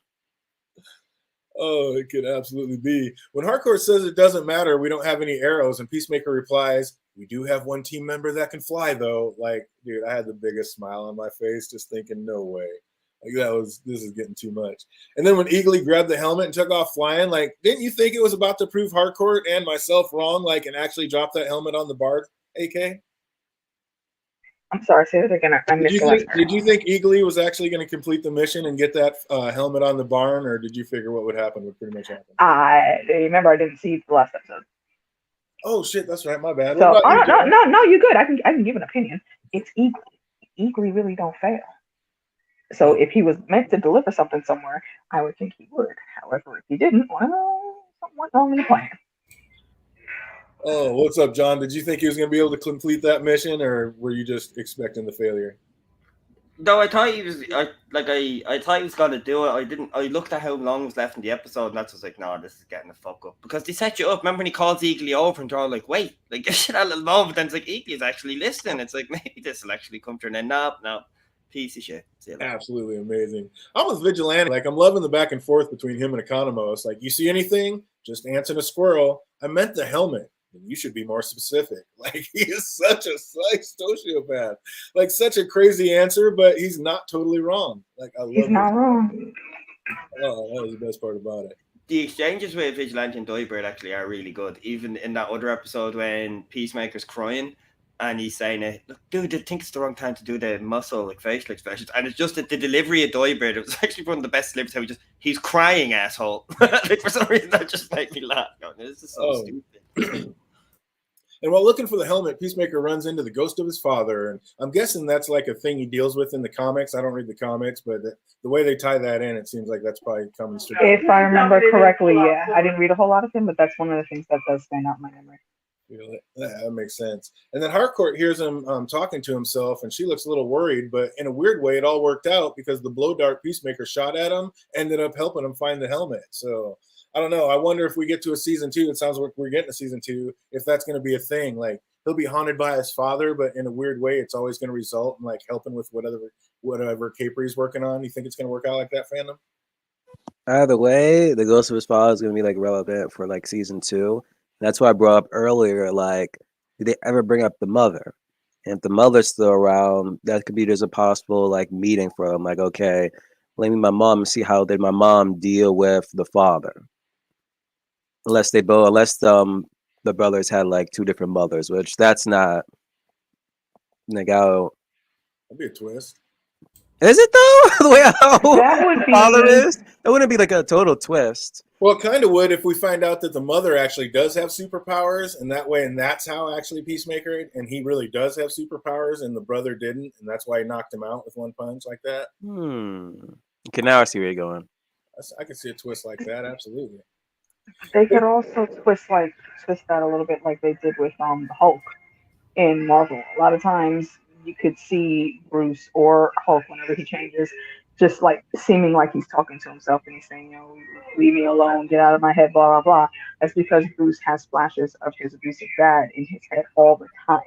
Oh, it could absolutely be. When Hardcore says it doesn't matter, we don't have any arrows, and Peacemaker replies, we do have one team member that can fly, though. Like, dude, I had the biggest smile on my face just thinking, no way. Like this is getting too much. And then when Eagly grabbed the helmet and took off flying, like, didn't you think it was about to prove Harcourt and myself wrong, like, and actually drop that helmet on the bar, AK? I'm sorry, say that again. I missed the last part. Did you think Eagly was actually going to complete the mission and get that helmet on the barn, or did you figure what would happen would pretty much happen? I remember I didn't see the last episode. Oh shit, that's right, my bad. So no, you're good. I can give an opinion. It's Eagly. Eagly really don't fail. So if he was meant to deliver something somewhere, I would think he would. However, if he didn't, well, something went wrong in the plan. Oh, what's up, John? Did you think he was going to be able to complete that mission, or were you just expecting the failure? No, I thought he was. I thought he was going to do it. I looked at how long was left in the episode, and that's was like, no, this is getting the fuck up because they set you up. Remember when he calls Eagly over, and they're all like, wait, like get shit out of the moment. Then it's like Eagly's actually listening. It's like maybe this will actually come through. And then no, piece of shit. Absolutely amazing. I'm with Vigilante. Like, I'm loving the back and forth between him and Economos. Like, you see anything? Just answer the squirrel. I meant the helmet. You should be more specific. Like, he is such a sociopath. Like, such a crazy answer, but he's not totally wrong. Like, I love He's not wrong. Oh, that was the best part about it. The exchanges with Vigilante and Doybird actually are really good. Even in that other episode when Peacemaker's crying and he's saying, look, dude, I think it's the wrong time to do the muscle, like facial expressions. And it's just that the delivery of Doybird, it was actually one of the best deliveries. How he's crying, asshole. Like, for some reason, that just made me laugh. This is so stupid. And while looking for the helmet, Peacemaker runs into the ghost of his father. And I'm guessing that's like a thing he deals with in the comics. I don't read the comics, but the way they tie that in, it seems like that's probably coming straight. If I remember correctly, yeah. I didn't read a whole lot of him, but that's one of the things that does stand out in my memory. Yeah, that makes sense. And then Harcourt hears him talking to himself, and she looks a little worried, but in a weird way, it all worked out because the blow dart Peacemaker shot at him ended up helping him find the helmet. So I don't know. I wonder if we get to a season 2. It sounds like we're getting a season 2. If that's going to be a thing, like he'll be haunted by his father, but in a weird way, it's always going to result in like helping with whatever caper he's working on. You think it's going to work out like that, fandom? Either way, the ghost of his father is going to be like relevant for like season 2. That's why I brought up earlier, like, did they ever bring up the mother? And if the mother's still around, that could be there's a possible like meeting for him. Like, okay, let me meet my mom and see how did my mom deal with the father. Unless the brothers had like 2 different mothers, which that's not like how. That'd be a twist. Is it though? The way how that would be father is? That wouldn't be like a total twist. Well, it kind of would if we find out that the mother actually does have superpowers, and that's how actually Peacemaker, and he really does have superpowers, and the brother didn't, and that's why he knocked him out with one punch like that. Okay, now I see where you're going. I could see a twist like that, absolutely. They could also twist that a little bit like they did with the Hulk in Marvel. A lot of times you could see Bruce or Hulk whenever he changes, just like seeming like he's talking to himself and he's saying, leave me alone, get out of my head, blah, blah, blah. That's because Bruce has flashes of his abusive dad in his head all the time.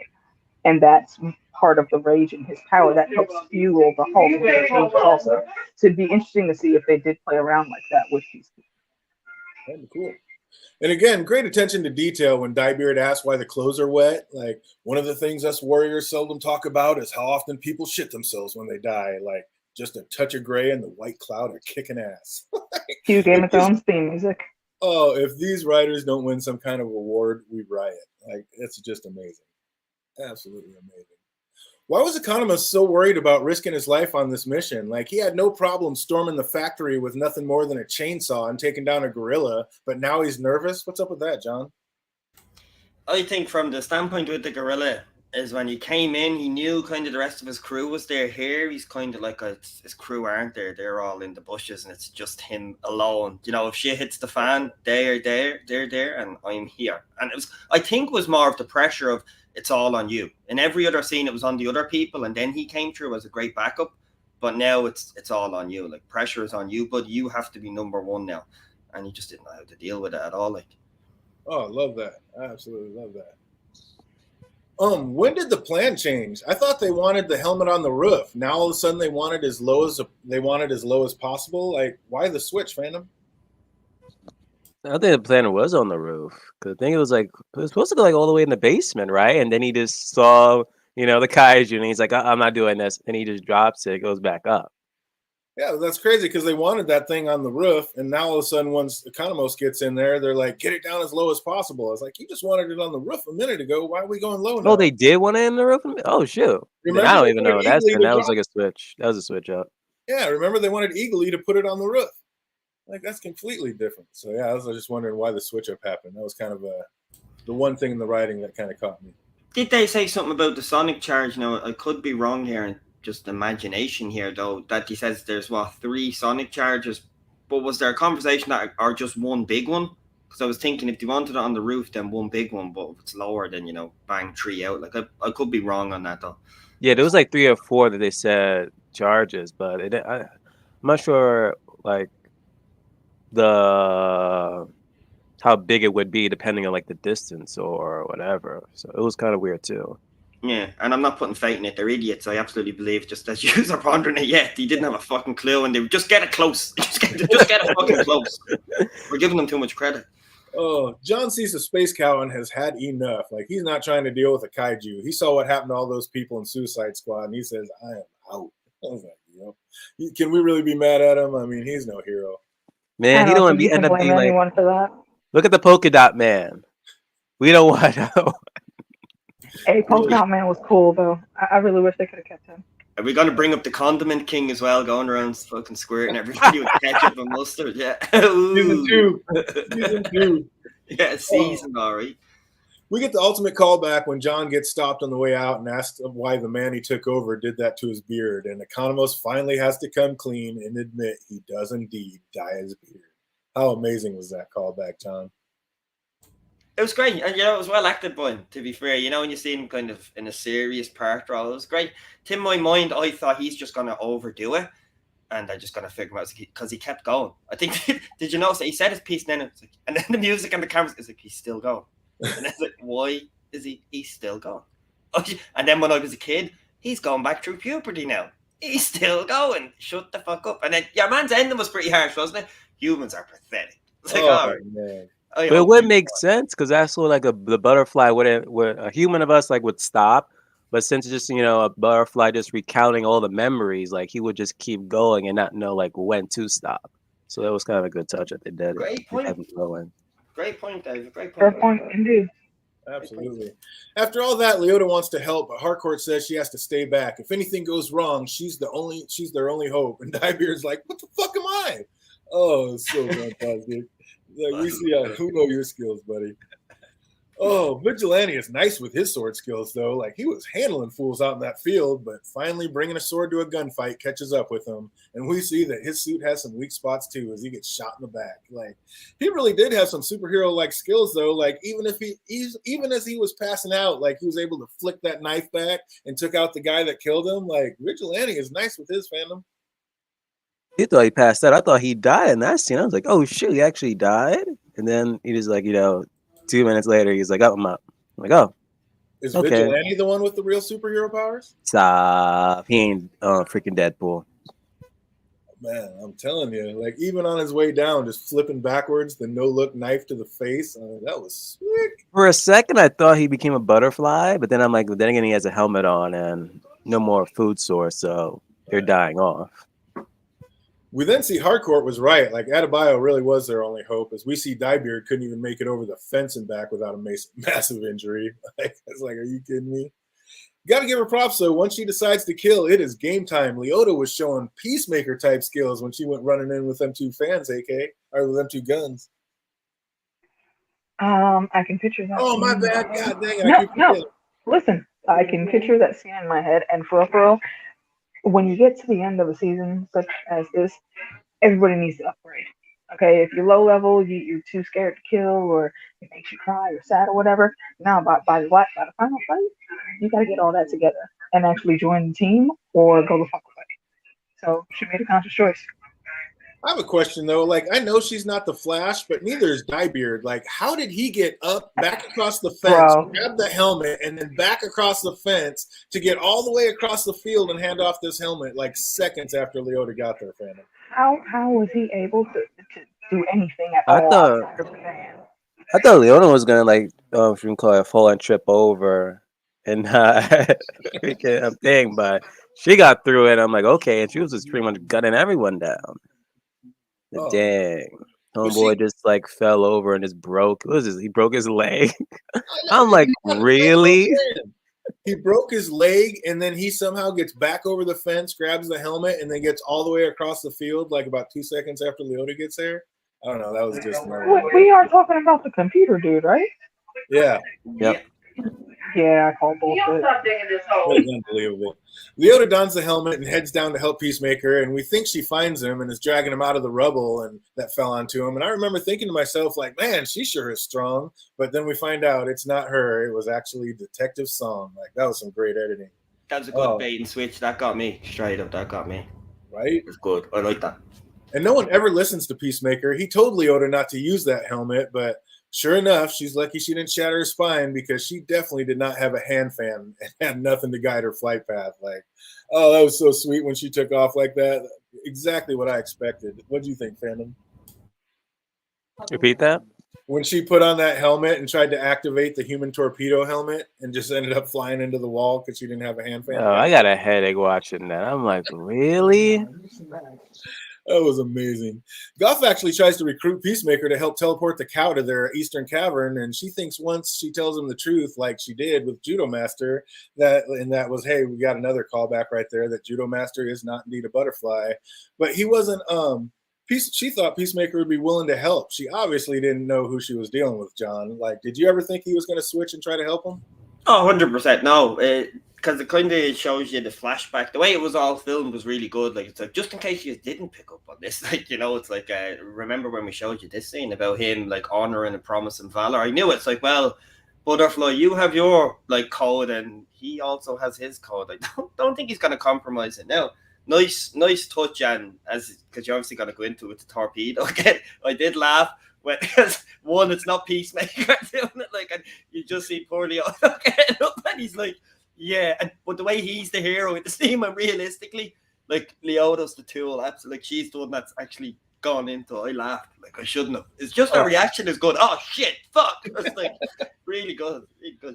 And that's part of the rage and his power that helps fuel the Hulk and the changes also. So it'd be interesting to see if they did play around like that with these people. That'd be cool. And again, great attention to detail when Diebeard asks why the clothes are wet. Like, one of the things us warriors seldom talk about is how often people shit themselves when they die. Like, just a touch of gray and the white cloud are kicking ass. Cue Game of Thrones theme music. Oh, if these writers don't win some kind of award, we riot. Like, it's just amazing. Absolutely amazing. Why was Economist so worried about risking his life on this mission? Like, he had no problem storming the factory with nothing more than a chainsaw and taking down a gorilla, but now he's nervous? What's up with that, John? I think from the standpoint with the gorilla is when he came in, he knew kind of the rest of his crew was there. Here, he's kind of like his crew aren't there. They're all in the bushes, and it's just him alone. If shit hits the fan, they're there, and I'm here. And I think it was more of the pressure of, it's all on you. In every other scene, it was on the other people, and then he came through as a great backup. But now it's all on you. Like, pressure is on you, but you have to be number one now. And he just didn't know how to deal with it at all. Like, oh, I love that. I absolutely love that. When did the plan change? I thought they wanted the helmet on the roof. Now all of a sudden they want it as low as possible. Like, why the switch, fandom? I think the plan was on the roof. Cause I think it was supposed to go like all the way in the basement, right? And then he just saw, the kaiju, and he's like, I'm not doing this. And he just drops it, goes back up. Yeah, that's crazy because they wanted that thing on the roof, and now all of a sudden, once Economos gets in there, they're like, get it down as low as possible. I was like, you just wanted it on the roof a minute ago. Why are we going low now? Oh, they did want it in the roof? Oh, shoot. Then I Remember, don't they even wanted know. That's Eagly then to that was drop like a switch. That was a switch up. Yeah, remember they wanted Eagly to put it on the roof. Like, that's completely different. So, yeah, I was just wondering why the switch up happened. That was kind of the one thing in the writing that kind of caught me. Did they say something about the sonic charge? Now, I could be wrong here, and just imagination here, though, that he says there's, 3 sonic charges. But was there a conversation that are just one big one? Because I was thinking if they wanted it on the roof, then one big one. But if it's lower, then, bang, 3 out. Like, I could be wrong on that, though. Yeah, there was like 3 or 4 that they said charges, but I'm not sure like the how big it would be depending on like the distance or whatever. So it was kind of weird too. Yeah, and I'm not putting faith in it. They're idiots. I absolutely believe, just as you are pondering it yet, he didn't have a fucking clue, and they would just get it close. Just get it fucking close. We're giving them too much credit. Oh, John sees the space cow and has had enough. Like, he's not trying to deal with a kaiju. He saw what happened to all those people in Suicide Squad, and he says, I am out. I was like, can we really be mad at him? I mean, he's no hero. Man, he don't want to end up being like, anyone for that. Look at the polka dot man. We don't want to. Hey, polka dot man was cool though. I really wish they could have kept him. Are we going to bring up the Condiment King as well, going around fucking squirting everybody with ketchup and mustard? Yeah. Season 2. Season 2. Yeah, season, all right. We get the ultimate callback when John gets stopped on the way out and asked why the man he took over did that to his beard. And Economos finally has to come clean and admit he does indeed dye his beard. How amazing was that callback, John? It was great. And, it was well acted by him, to be fair. When you see him kind of in a serious part role, it was great. In my mind, I thought he's just going to overdo it. And I just got to figure him out because he kept going. I think, did you notice that he said his piece and then and then the music and the cameras is like, he's still going. And it's like, why is he's still going? And then when I was a kid, he's going back through puberty now. He's still going. Shut the fuck up. And then your man's ending was pretty harsh, wasn't it? Humans are pathetic. It's like, man. But it would make sense because that's what like the butterfly would a human of us like would stop. But since it's just a butterfly just recounting all the memories, like he would just keep going and not know like when to stop. So that was kind of a good touch that they did. Great point. Great point, David. Great point. Fair point, indeed. Absolutely. After all that, Leota wants to help, but Harcourt says she has to stay back. If anything goes wrong, she's their only hope. And Diebeard's like, what the fuck am I? Oh, it's so fantastic. Like, we see who know your skills, buddy. Oh, Vigilante is nice with his sword skills, though. Like, he was handling fools out in that field, but finally bringing a sword to a gunfight catches up with him. And we see that his suit has some weak spots, too, as he gets shot in the back. Like, he really did have some superhero-like skills, though. Like, even as he was passing out, like, he was able to flick that knife back and took out the guy that killed him. Like, Vigilante is nice with his fandom. He thought he passed out. I thought he died in that scene. I was like, oh, shit, he actually died? And then he was like, 2 minutes later, he's like, oh, I'm up. I'm like, oh. Is Vigilante the one with the real superhero powers? Stop. He ain't freaking Deadpool. Man, I'm telling you, like, even on his way down, just flipping backwards, the no-look knife to the face, that was sick. For a second, I thought he became a butterfly, but then I'm like, then again, he has a helmet on and no more food source, so they're dying off. We then see Harcourt was right. Like, Adebayo really was their only hope, as we see Diebeard couldn't even make it over the fence and back without a massive injury. It's like, are you kidding me? Got to give her props, though. Once she decides to kill, it is game time. Leota was showing Peacemaker-type skills when she went running in with them 2 fans, or with them 2 guns. I can picture that. Oh, my bad. God dang it. No. Listen, I can picture that scene in my head, and for real, when you get to the end of a season such as this, everybody needs to upgrade. Okay, if you're low level, you're too scared to kill, or it makes you cry or sad or whatever. Now, by the final fight, you got to get all that together and actually join the team or go the fuck away. So she made a conscious choice. I have a question, though. Like, I know she's not the Flash, but neither is Diebeard. Like, how did he get up, back across the fence, grab the helmet, and then back across the fence to get all the way across the field and hand off this helmet, like, seconds after Leota got there, fandom? How was he able to do anything at all? I thought Leota was gonna, like, if you can call it, fall and trip over and freaking thing, but she got through it. I'm like, okay, and she was just pretty much gunning everyone down. Oh, Dang. but Homeboy just like fell over and just broke. What was this? He broke his leg. I I'm like, really? He broke his leg, and then he somehow gets back over the fence, grabs the helmet, and then gets all the way across the field, like about 2 seconds after Leota gets there. I don't know. That was just We are talking about the computer dude, right? yeah. Yep. Yeah, I call bullshit. That was unbelievable. Leota dons the helmet and heads down to help Peacemaker, and we think she finds him and is dragging him out of the rubble and that fell onto him. And I remember thinking to myself, like, man, she sure is strong. But then we find out it's not her. It was actually Detective Song. Like, that was some great editing. That was a good bait and switch. That got me straight up. That got me. Right? It was good. I like that. And no one ever listens to Peacemaker. He told Leota not to use that helmet, but sure enough, she's lucky she didn't shatter her spine because she definitely did not have a hand fan and had nothing to guide her flight path. Like, oh, that was so sweet when she took off like that. Exactly what I expected. What do you think, Phantom? Repeat that? When she put on that helmet and tried to activate the human torpedo helmet and just ended up flying into the wall because she didn't have a hand fan. Oh, I got a headache watching that. I'm like, really? That was amazing. Goff actually tries to recruit Peacemaker to help teleport the cow to their eastern cavern, and she thinks once she tells him the truth, like she did with Judo Master, that was, hey, we got another callback right there that Judo Master is not indeed a butterfly. But he wasn't. She thought Peacemaker would be willing to help. She obviously didn't know who she was dealing with, John. Like, did you ever think he was going to switch and try to help him? Oh, 100%. No, because it kind of shows you the flashback. The way it was all filmed was really good. Like, it's like, just in case you didn't pick up on this, like, you know, it's like, remember when we showed you this scene about him, like, honoring and promise and valor? I knew it's like, well, Butterfly, you have your, like, code, and he also has his code. I don't think he's going to compromise it now. Nice touch, and because you're obviously going to go into it with the torpedo again. I did laugh. Because one, it's not Peacemaker doing it, like, and you just see poor Leota getting up, and he's like, yeah, but the way he's the hero in the scene, and realistically, like, Leota's the tool, absolutely, like, she's the one that's actually gone into it. I laughed, like, I shouldn't have. It's just her reaction is good. Oh shit, fuck! It's like really good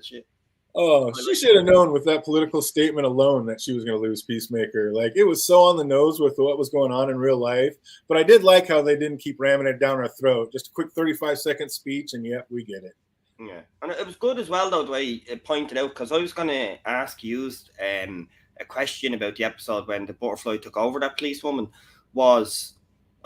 shit. Oh, she should have known with that political statement alone that she was going to lose Peacemaker. Like, it was so on the nose with what was going on in real life. But I did like how they didn't keep ramming it down our throat. Just a quick 35-second speech, and yep, we get it. Yeah, and it was good as well, though, the way it pointed out, because I was going to ask you a question about the episode when the butterfly took over that policewoman. I was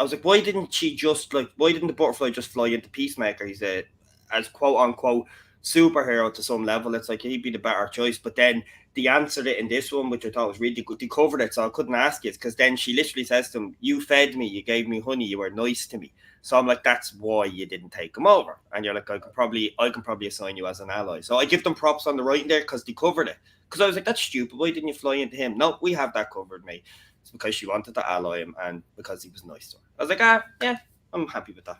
like, why didn't the butterfly just fly into Peacemaker? He's as quote-unquote superhero to some level. It's like he'd be the better choice. But then they answered it in this one, which I thought was really good. They covered it, so I couldn't ask it, because then she literally says to him, you fed me, you gave me honey, you were nice to me. So I'm like, that's why you didn't take him over. And you're like, I can probably assign you as an ally. So I give them props on the writing there, because they covered it. Because I was like, that's stupid. Why didn't you fly into him? No, we have that covered, mate. It's because she wanted to ally him and because he was nice to her. I was like, yeah, I'm happy with that.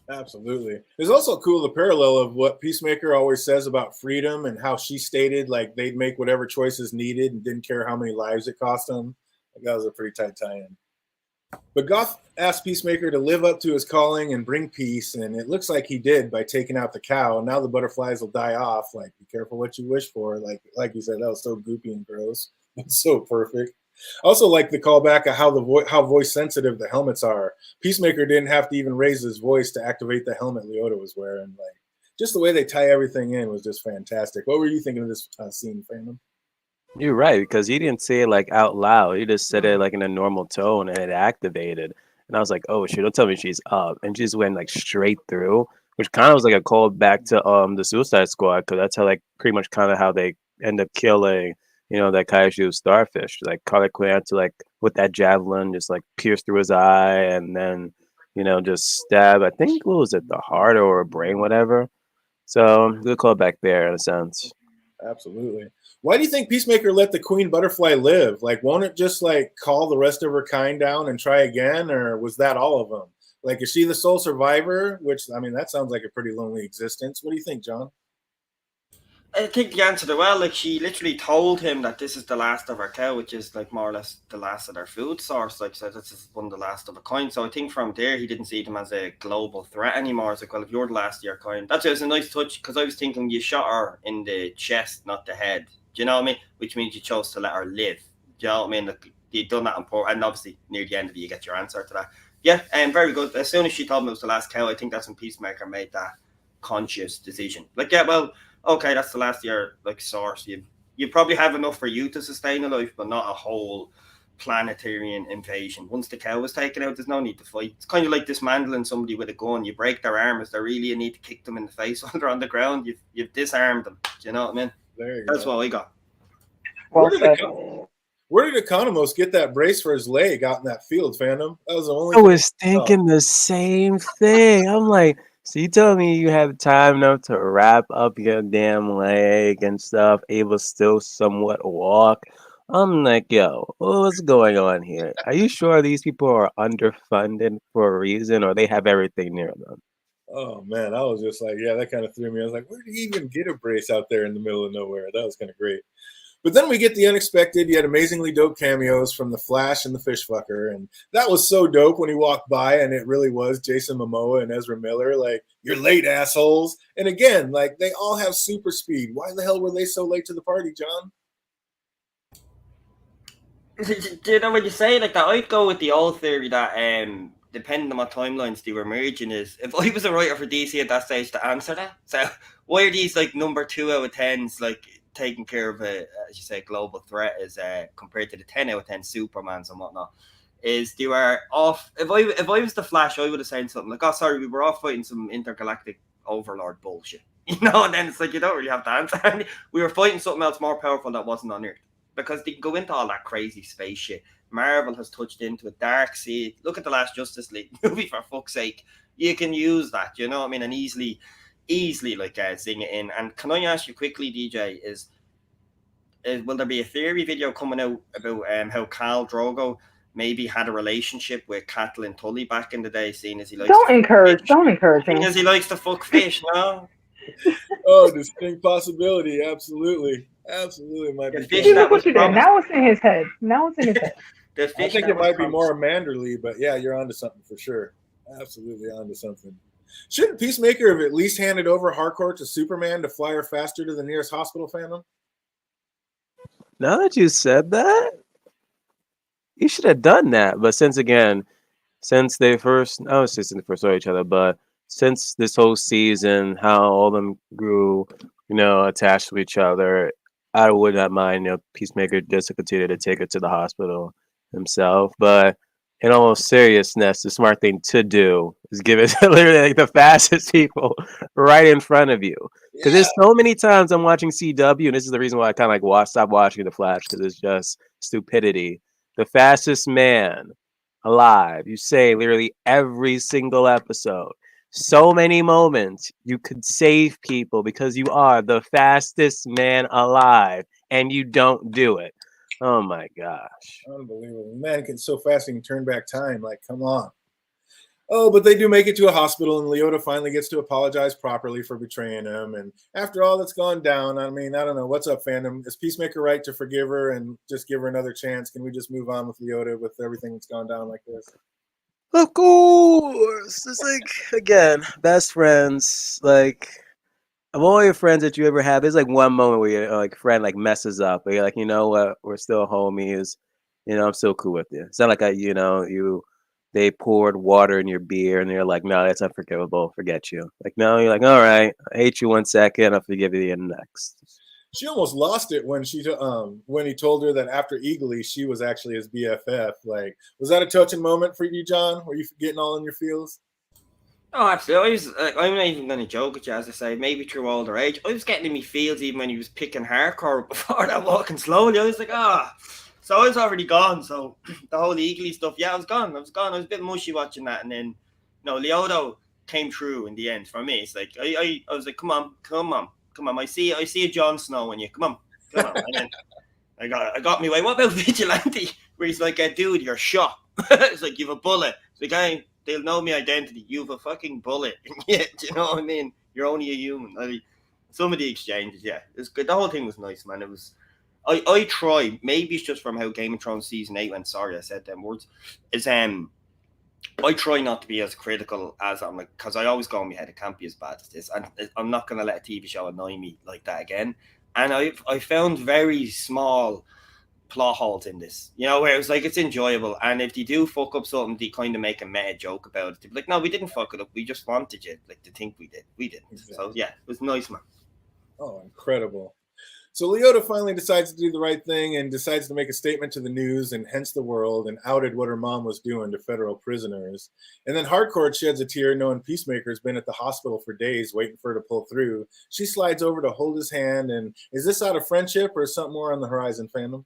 Absolutely. It's also cool the parallel of what Peacemaker always says about freedom and how she stated like they'd make whatever choices needed and didn't care how many lives it cost them. Like, that was a pretty tight tie-in. But Goff asked Peacemaker to live up to his calling and bring peace, and it looks like he did by taking out the cow. And now the butterflies will die off. Like, be careful what you wish for. Like you said, that was so goopy and gross. It's so perfect. I also like the callback of how voice sensitive the helmets are. Peacemaker didn't have to even raise his voice to activate the helmet Leota was wearing. Like, just the way they tie everything in was just fantastic. What were you thinking of this scene, Phantom? You're right, because he didn't say it like out loud. He just said it like in a normal tone, and it activated. And I was like, oh shit, don't tell me she's up. And she just went like straight through, which kind of was like a call back to the Suicide Squad, because that's how like pretty much kind of how they end up killing, you know, that Kaiju starfish. Like Harley Quinn had to like with that javelin just like pierce through his eye and then, you know, just stab, I think, what was it, the heart or brain, whatever. So good call back there in a sense. Absolutely. Why do you think Peacemaker let the Queen Butterfly live? Like, won't it just like call the rest of her kind down and try again, or was that all of them? Like, is she the sole survivor? Which, I mean, that sounds like a pretty lonely existence. What do you think, John? I think the answer to well, like, she literally told him that this is the last of our cow, which is like more or less the last of their food source. Like, so this is one of the last of a kind. So I think from there he didn't see them as a global threat anymore. It's like, well, if you're the last of your kind, that's it was a nice touch, because I was thinking you shot her in the chest, not the head. Do you know what I mean? Which means you chose to let her live. Do you know what I mean? Like, you've done that important, and obviously near the end of it, you get your answer to that. Yeah, and very good. As soon as she told me it was the last cow, I think that's when Peacemaker made that conscious decision. Like, yeah, well, okay, that's the last year, like, source. You probably have enough for you to sustain a life, but not a whole planetarian invasion. Once the cow was taken out, there's no need to fight. It's kind of like dismantling somebody with a gun. You break their arm. Is there really a need to kick them in the face while they're on the ground? You've disarmed them. Do you know what I mean? There you That's go. what I got. Well said. Where did Economos get that brace for his leg out in that field, Phantom? That was the only I thing. was thinking the same thing. I'm like, so you told me you have time enough to wrap up your damn leg and stuff, able to still somewhat walk. I'm like, yo, what's going on here? Are you sure these people are underfunded for a reason, or they have everything near them? Oh man, I was just like, yeah, that kind of threw me. I was like, where did he even get a brace out there in the middle of nowhere? That was kind of great. But then we get the unexpected yet amazingly dope cameos from the Flash and the Fishfucker, and that was so dope when he walked by, and it really was Jason Momoa and Ezra Miller. Like, you're late, assholes. And again, like, they all have super speed. Why the hell were they so late to the party, John? Do you know what you say like that? I'd go with the old theory that depending on what timelines they were merging is if I was a writer for DC at that stage to answer that. So why are these like number 2 out of 10s like taking care of a, as you say, global threat is compared to the 10 out of 10 Supermans and whatnot? Is they were off. If I was the Flash, I would have said something like, "Oh, sorry, we were off fighting some intergalactic overlord bullshit," you know. And then it's like you don't really have to answer. We were fighting something else more powerful that wasn't on Earth. Because they can go into all that crazy space shit. Marvel has touched into a dark sea. Look at the last Justice League movie, for fuck's sake. You can use that, you know what I mean? And easily like zing it in. And can I ask you quickly, DJ, is will there be a theory video coming out about how Khal Drogo maybe had a relationship with Catelyn Tully back in the day, seeing as he likes Don't encourage seeing him. as he likes to fuck fish, no? Oh, distinct possibility. Absolutely. Absolutely might The be. fish See, that look was what you did. promised. Now it's in his head. The I fish think that it was might be promised. more Manderly, but yeah, you're onto something for sure. Absolutely onto something. Shouldn't Peacemaker have at least handed over Harcourt to Superman to fly her faster to the nearest hospital, Phantom? Now that you said that, you should have done that. But since they first, I was since they first saw each other, but since this whole season, how all of them grew, attached to each other, I would not mind, Peacemaker just to continue to take her to the hospital himself. But in all seriousness, the smart thing to do is give it to literally like the fastest people right in front of you. Because there's so many times I'm watching CW, and this is the reason why I kind of like stop watching The Flash, because it's just stupidity. The fastest man alive. You say literally every single episode. So many moments you could save people because you are the fastest man alive and you don't do it. Oh my gosh. Unbelievable. Man can so fast he can turn back time. Like, come on. Oh, but they do make it to a hospital, and Leota finally gets to apologize properly for betraying him. And after all that's gone down, I mean, I don't know. What's up, fandom? Is Peacemaker right to forgive her and just give her another chance? Can we just move on with Leota with everything that's gone down like this? Of course. It's like, again, best friends. Like, of all your friends that you ever have, there's like one moment where your like friend like messes up, but you're like, you know what, we're still homies. I'm still cool with you. It's not like they poured water in your beer and you're like, no, that's unforgivable. Forget you. Like, no, you're like, all right, I hate you 1 second, I'll forgive you the next. She almost lost it when when he told her that after Eagly she was actually his BFF. Like, was that a touching moment for you, John? Were you getting all in your feels? Oh, absolutely. I'm not even going to joke at you, as I say, maybe through older age. I was getting in my feels even when he was picking hardcore before that, walking slowly. I was like, so I was already gone. So the whole Eagly stuff, yeah, I was gone. I was a bit mushy watching that. And then, Leoto came through in the end for me. It's like, I was like, come on. I see a Jon Snow in you. Come on. And then I got me way. What about Vigilante? Where he's like, dude, you're shot. It's like, you have a bullet. It's like, they'll know my identity. You have a fucking bullet. Yeah, do you know what I mean? You're only a human. Some of the exchanges, yeah, it's good. The whole thing was nice, man. It was. I try. Maybe it's just from how Game of Thrones season 8 went. Sorry, I said them words. Is I try not to be as critical as I'm like, because I always go in my head, it can't be as bad as this, and I'm not gonna let a TV show annoy me like that again. And I found very small plot holes in this, where it was like it's enjoyable, and if they do fuck up something, they kind of make a meta joke about it. They'd be like, no, we didn't fuck it up, we just wanted you like to think we didn't. Exactly. So yeah, it was nice, man. Oh, incredible. So Leota finally decides to do the right thing and decides to make a statement to the news and hence the world, and outed what her mom was doing to federal prisoners. And then Hardcore sheds a tear knowing Peacemaker's been at the hospital for days waiting for her to pull through. She slides over to hold his hand, and is this out of friendship or something more on the horizon, fandom?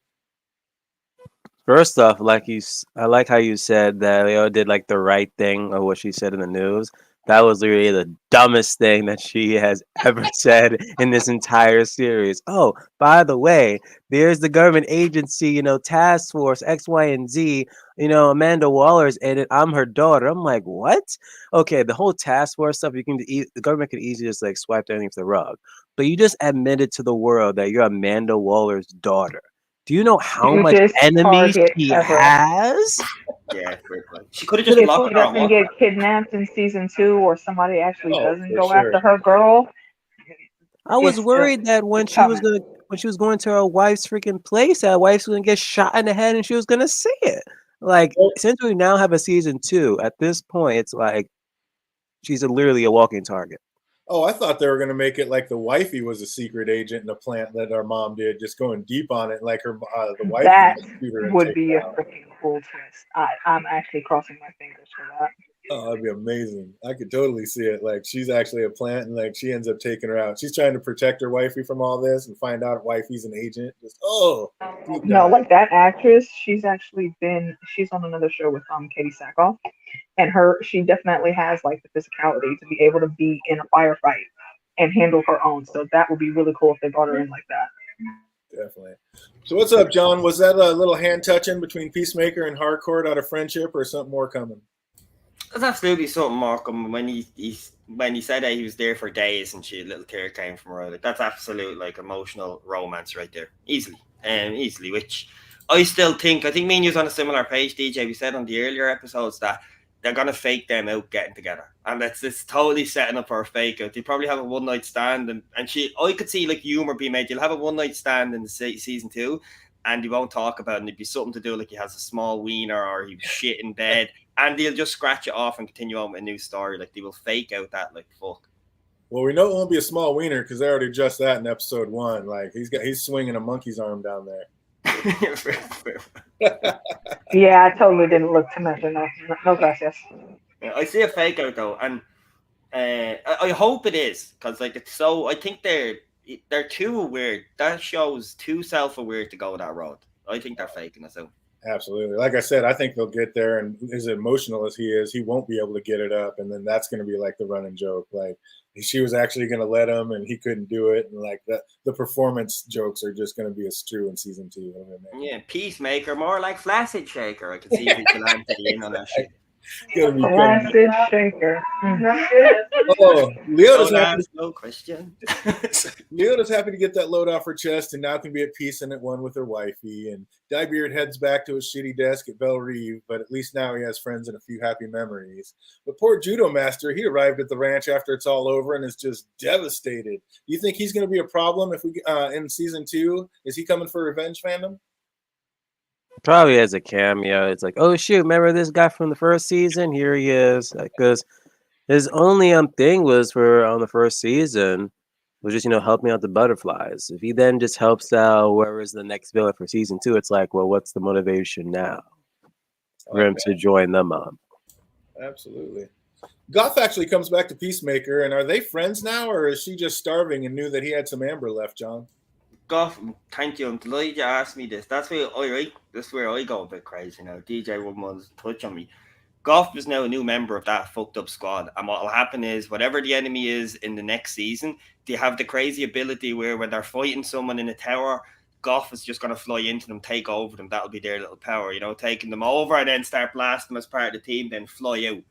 First off, I like how you said that Leo did like the right thing or what she said in the news. That was literally the dumbest thing that she has ever said in this entire series. Oh, by the way, there's the government agency, task force X, Y, and Z. Amanda Waller's in it. I'm her daughter. I'm like, what? Okay, the whole task force stuff. The government can easily just like swipe everything to the rug, but you just admitted to the world that you're Amanda Waller's daughter. Do you know how much enemies she has? Yeah, she could have just locked her doesn't get kidnapped in season 2, or somebody actually doesn't go sure. after her girl. I was worried that when she was going to her wife's freaking place, that wife's gonna get shot in the head and she was gonna see it. Like, since we now have a season 2, at this point, it's like she's literally a walking target. Oh, I thought they were going to make it like the wifey was a secret agent in a plant that our mom did, just going deep on it, like her the wifey. That would be a freaking cool twist. I'm actually crossing my fingers for that. Oh, that'd be amazing. I could totally see it. Like she's actually a plant, and like she ends up taking her out. She's trying to protect her wifey from all this, and find out wifey's an agent. Just no, like that actress. She's on another show with Katie Sackhoff. And she definitely has like the physicality to be able to be in a firefight and handle her own. So that would be really cool if they brought her in like that. Definitely. So what's up, John? Was that a little hand touching between Peacemaker and Hardcore out of friendship, or something more coming? There's absolutely something more coming. When he said that he was there for days and a little tear came from her, like that's absolute like emotional romance right there, easily, which I think me and you was on a similar page, DJ. We said on the earlier episodes that they're gonna fake them out getting together, and it's totally setting up for a fake out. They probably have a one night stand, and I could see like humor being made. You'll have a one night stand in the season 2, and you won't talk about it, and it'd be something to do like he has a small wiener or he was shit in bed, and they'll just scratch it off and continue on with a new story. Like they will fake out that like fuck. Well, we know it won't be a small wiener because they already addressed that in episode 1. Like he's swinging a monkey's arm down there. Yeah, I totally didn't look to measure. No gracias. Yeah, I see a fake out though, and I hope it is, because like it's so. I think they're too weird. That show's too self-aware to go that road. I think they're faking us out. Absolutely. Like I said, I think they'll get there, and as emotional as he is, he won't be able to get it up, and then that's going to be like the running joke. Like she was actually going to let him, and he couldn't do it, and like the performance jokes are just going to be as true in season 2. Yeah, Peacemaker, more like Flaccid Shaker. I can see Vigilante in on that shit. Flaccid Shaker. Oh, Leota's happy. No question. Leota's happy to get that load off her chest and now can be at peace and at one with her wifey. And Diebeard heads back to his shitty desk at Belle Reve, but at least now he has friends and a few happy memories. But poor Judo Master, he arrived at the ranch after it's all over and is just devastated. Do you think he's going to be a problem if we in season 2? Is he coming for revenge, fandom? Probably as a cameo. It's like, oh shoot, remember this guy from the first season? Here he is. Because his only thing was for on the first season was just helping out the butterflies. If he then just helps out whoever is the next villain for season 2, it's like, well, what's the motivation now for him to join them up? Absolutely. Goth actually comes back to Peacemaker, and are they friends now, or is she just starving and knew that he had some amber left, John? Goth, thank you. I'm delighted you asked me this. That's where I go a bit crazy now. DJ wouldn't want to touch on me. Goth is now a new member of that fucked up squad, and what will happen is whatever the enemy is in the next season, they have the crazy ability where when they're fighting someone in a tower, Goth is just going to fly into them, take over them. That'll be their little power, taking them over and then start blasting them as part of the team, then fly out,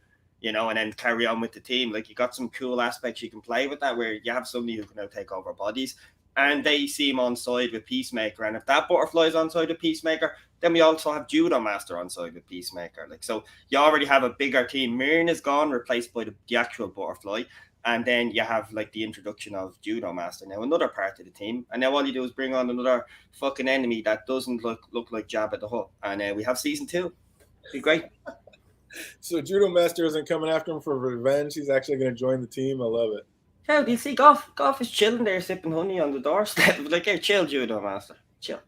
and then carry on with the team. Like you got some cool aspects you can play with that, where you have somebody who can now take over bodies. And they seem on side with Peacemaker. And if that butterfly is on side with Peacemaker, then we also have Judo Master on side with Peacemaker. Like, so you already have a bigger team. Myrn is gone, replaced by the actual butterfly. And then you have like the introduction of Judo Master, now another part of the team. And now all you do is bring on another fucking enemy that doesn't look like Jabba the Hutt. And we have season 2. Be great. So Judo Master isn't coming after him for revenge. He's actually going to join the team. I love it. Yeah, do you see Goff is chilling there, sipping honey on the doorstep. Like, hey, chill, Judo Master. Chill.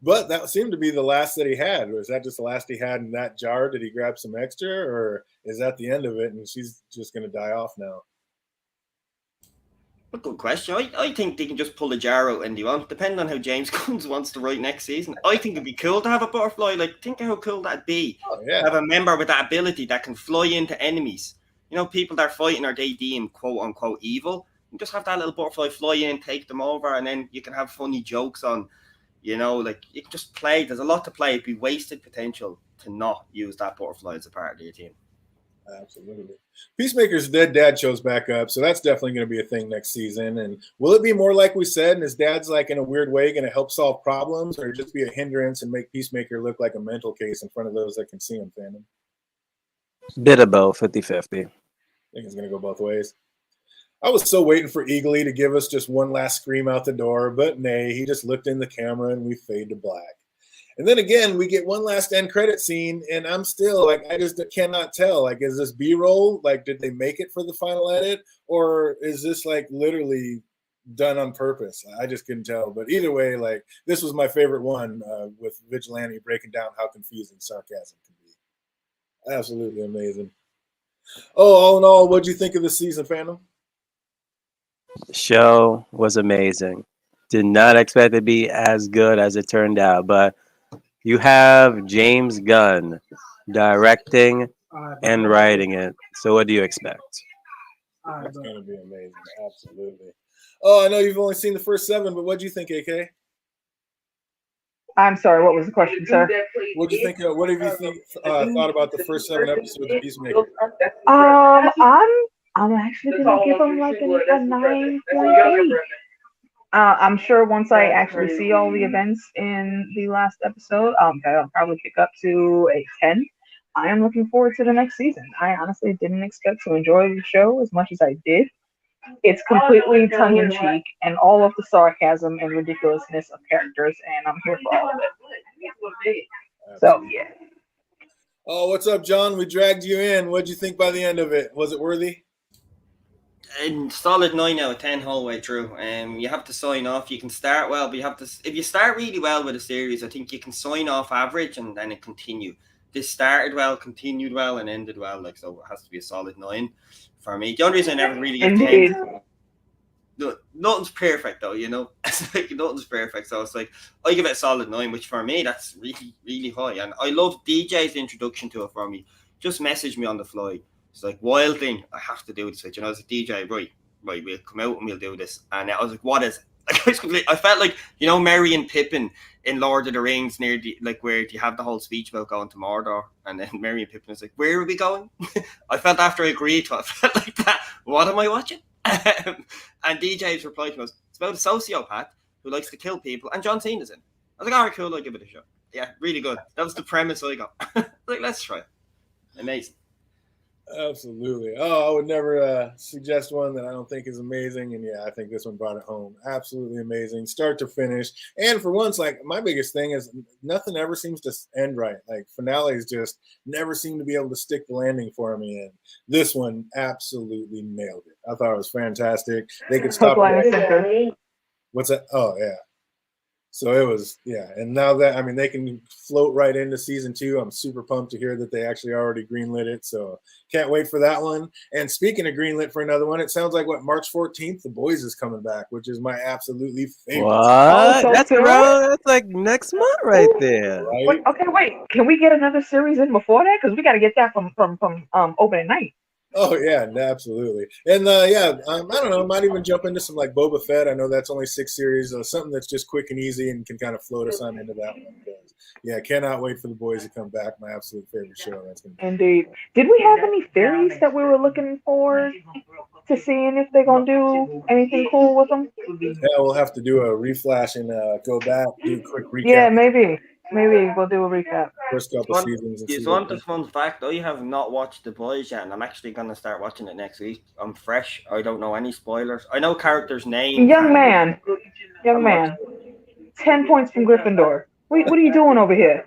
But that seemed to be the last that he had. Was that just the last he had in that jar? Did he grab some extra, or is that the end of it and she's just going to die off now? A good question. I think they can just pull a jar out and they want, depending on how James Gunn wants to write next season. I think it'd be cool to have a butterfly. Like, think of how cool that'd be. Oh, yeah. Have a member with that ability that can fly into enemies. You know, people that are fighting are they deemed quote unquote evil. You just have that little butterfly fly in, take them over, and then you can have funny jokes on. You know, like you can just play. There's a lot to play. It'd be wasted potential to not use that butterfly as a part of your team. Absolutely. Peacemaker's dead dad shows back up, so that's definitely going to be a thing next season. And will it be more like we said, and his dad's like in a weird way going to help solve problems, or just be a hindrance and make Peacemaker look like a mental case in front of those that can see him, fandom? Bit of both, 50-50. I think it's going to go both ways. I was so waiting for Eagly to give us just one last scream out the door, but nay, he just looked in the camera and we fade to black. And then again, we get one last end credit scene, and I'm still like, I just cannot tell. Like, is this B-roll? Like, did they make it for the final edit? Or is this like literally done on purpose? I just couldn't tell. But either way, like, this was my favorite one with Vigilante breaking down how confusing sarcasm can be. Absolutely amazing. Oh, all in all, what'd you think of the season, fandom? The show was amazing. Did not expect it to be as good as it turned out, but you have James Gunn directing and writing it. So what do you expect? It's going to be amazing. Absolutely. Oh, I know you've only seen the first 7, but what do you think, AK? I'm sorry, what was the question, sir? What do you think? What have you thought about the first 7 episodes of Peacemaker? I'm actually gonna give them like a 9.8. I'm sure once I actually see all the events in the last episode, that'll probably pick up to a 10. I am looking forward to the next season. I honestly didn't expect to enjoy the show as much as I did. It's completely tongue-in-cheek and all of the sarcasm and ridiculousness of characters, and I'm here for all of it. So, yeah. Oh, what's up, John? We dragged you in. What'd you think by the end of it? Was it worthy? And solid 9 out of 10 whole way through. You have to sign off. You can start well, but you have to. If you start really well with a series, I think you can sign off average and then it continue. This started well, continued well, and ended well. Like, so it has to be a solid 9 for me. The only reason I never really get 10. Nothing's perfect though, you know. It's like nothing's perfect. So it's like I give it a solid 9, which for me that's really, really high. And I love DJ's introduction to it for me. Just message me on the fly. It's like, wild thing, I have to do this. You know, as a DJ, right, we'll come out and we'll do this. And I was like, what is it? I felt like, you know, Merry and Pippin in Lord of the Rings, near the, like, where you have the whole speech about going to Mordor, and then Merry and Pippin is like, where are we going? I felt after I agreed to it, I felt like that. What am I watching? And DJ's reply to us, it's about a sociopath who likes to kill people, and John Cena's in. I was like, all right, cool, I'll give it a shot. Yeah, really good. That was the premise I got. Like, let's try it. Amazing. Absolutely. Oh, I would never suggest one that I don't think is amazing. And yeah, I think this one brought it home. Absolutely amazing, start to finish. And for once, like, my biggest thing is nothing ever seems to end right. Like, finales just never seem to be able to stick the landing for me. And this one absolutely nailed it. I thought it was fantastic. They could stop it. What's that? Oh, yeah. So it was, yeah. And now that, I mean, they can float right into season 2. I'm super pumped to hear that they actually already greenlit it. So can't wait for that one. And speaking of greenlit for another one, it sounds like March 14th, The Boys is coming back, which is my absolutely favorite. What? That's around, that's like next month right there. Right? Wait, okay, wait. Can we get another series in before that? Because we got to get that from opening night. Oh, yeah, absolutely. And yeah, I don't know, might even jump into some like Boba Fett. I know that's only 6 series, something that's just quick and easy and can kind of float us on into that one. Yeah, cannot wait for The Boys to come back. My absolute favorite show. That's gonna be Indeed. Did we have any theories that we were looking for to seeing if they're going to do anything cool with them? Yeah, we'll have to do a reflash and go back, do a quick recap. Yeah, maybe. Maybe we'll do a recap. First couple seasons. And You see want what the fun fact? I have not watched The Boys yet, and I'm actually going to start watching it next week. I'm fresh. I don't know any spoilers. I know characters' names. Young man. 10 points from Gryffindor. What are you doing over here?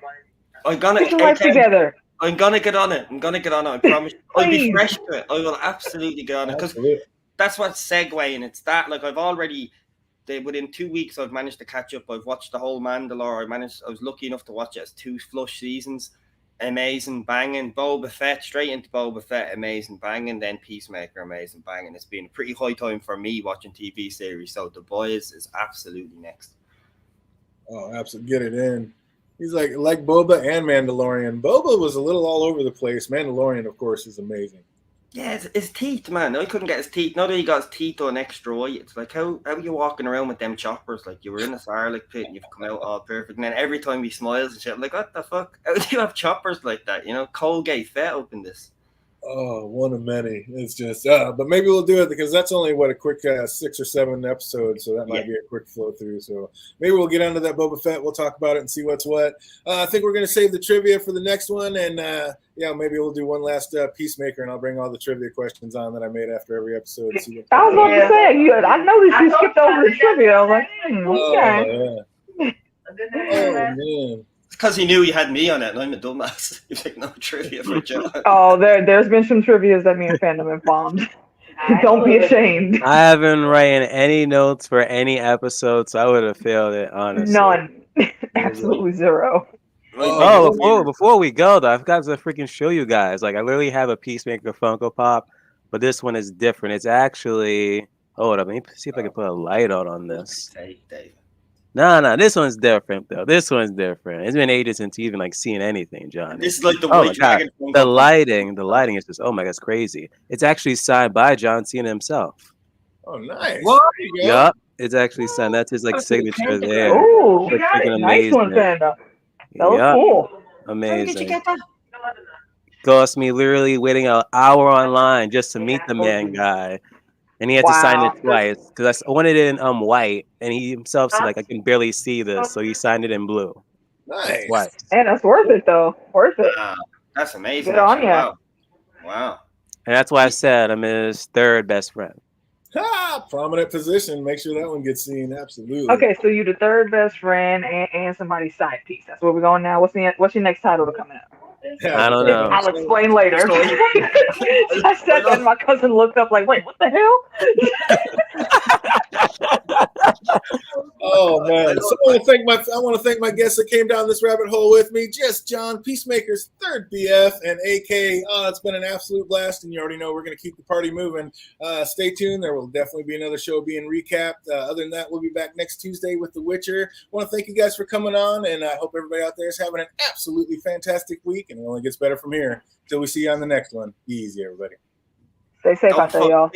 Get your life together. I'm gonna get on it. I promise. I'll be fresh to it. I will absolutely get on it because that's what's segueing. It's that like within 2 weeks I've managed to catch up. I've watched the whole Mandalore. I was lucky enough to watch it as 2 flush seasons. Amazing banging. Boba Fett, straight into Boba Fett, amazing banging. Then Peacemaker, amazing banging. It's been a pretty high time for me watching TV series. So The Boys is absolutely next. Oh, absolutely. Get it in. He's like Boba and Mandalorian. Boba was a little all over the place. Mandalorian, of course, is amazing. Yeah, his teeth, man. I couldn't get his teeth. Now that he got his teeth on extra white, it's like, how are you walking around with them choppers? Like, you were in a Sarlacc pit and you've come out all perfect. And then every time he smiles and shit, I'm like, what the fuck? How do you have choppers like that? You know, Colgate Fett up in this. Oh, one of many. It's just, but maybe we'll do it because that's only a quick 6 or 7 episodes, so that might be a quick flow through. So maybe we'll get onto that Boba Fett. We'll talk about it and see what's what. I think we're going to save the trivia for the next one, and maybe we'll do one last Peacemaker, and I'll bring all the trivia questions on that I made after every episode. I was about to say, I noticed you skipped over the trivia. I was like, okay. Oh man. Because he knew you had me on it, and I'm a dumbass. He's like, no trivia for John. Oh, there's been some trivias that me and Fandom have bombed. Don't be ashamed. I haven't written any notes for any episode, so I would have failed it, honestly. None. Absolutely zero. Before we go, though, I forgot to freaking show you guys. Like, I literally have a Peacemaker Funko Pop, but this one is different. It's actually... Hold up, let me see if I can put a light on this. Dave. No, this one's different though. This one's different. It's been ages since you even seen anything, John. This is like the white dragon. The lighting is just it's crazy. It's actually signed by John Cena himself. Oh, nice. Yup, it's actually signed. That's his signature there. Oh, nice one, Fandom. That was cool. Amazing. Where did you get that? Cost me literally waiting an hour online just to meet the man guy. And he had to sign it twice because I wanted it in white, and he himself said like I can barely see this, so he signed it in blue. Nice. Twice. And that's worth it though. Worth it. That's amazing. Good on ya. Wow. And that's why I said I'm his third best friend. Prominent position. Make sure that one gets seen. Absolutely. Okay, so you're the third best friend and somebody's side piece. That's where we're going now. What's your next title to come out? I don't know. I'll explain later. I said that and my cousin looked up like, wait, what the hell? Oh man! So I want to thank my guests that came down this rabbit hole with me. Just John, Peacemaker's third BF, and AK. It's been an absolute blast, and you already know we're going to keep the party moving. Stay tuned. There will definitely be another show being recapped. Other than that, we'll be back next Tuesday with The Witcher. I want to thank you guys for coming on, and I hope everybody out there is having an absolutely fantastic week, and it only gets better from here. Until we see you on the next one. Be easy, everybody. Stay safe out there, y'all.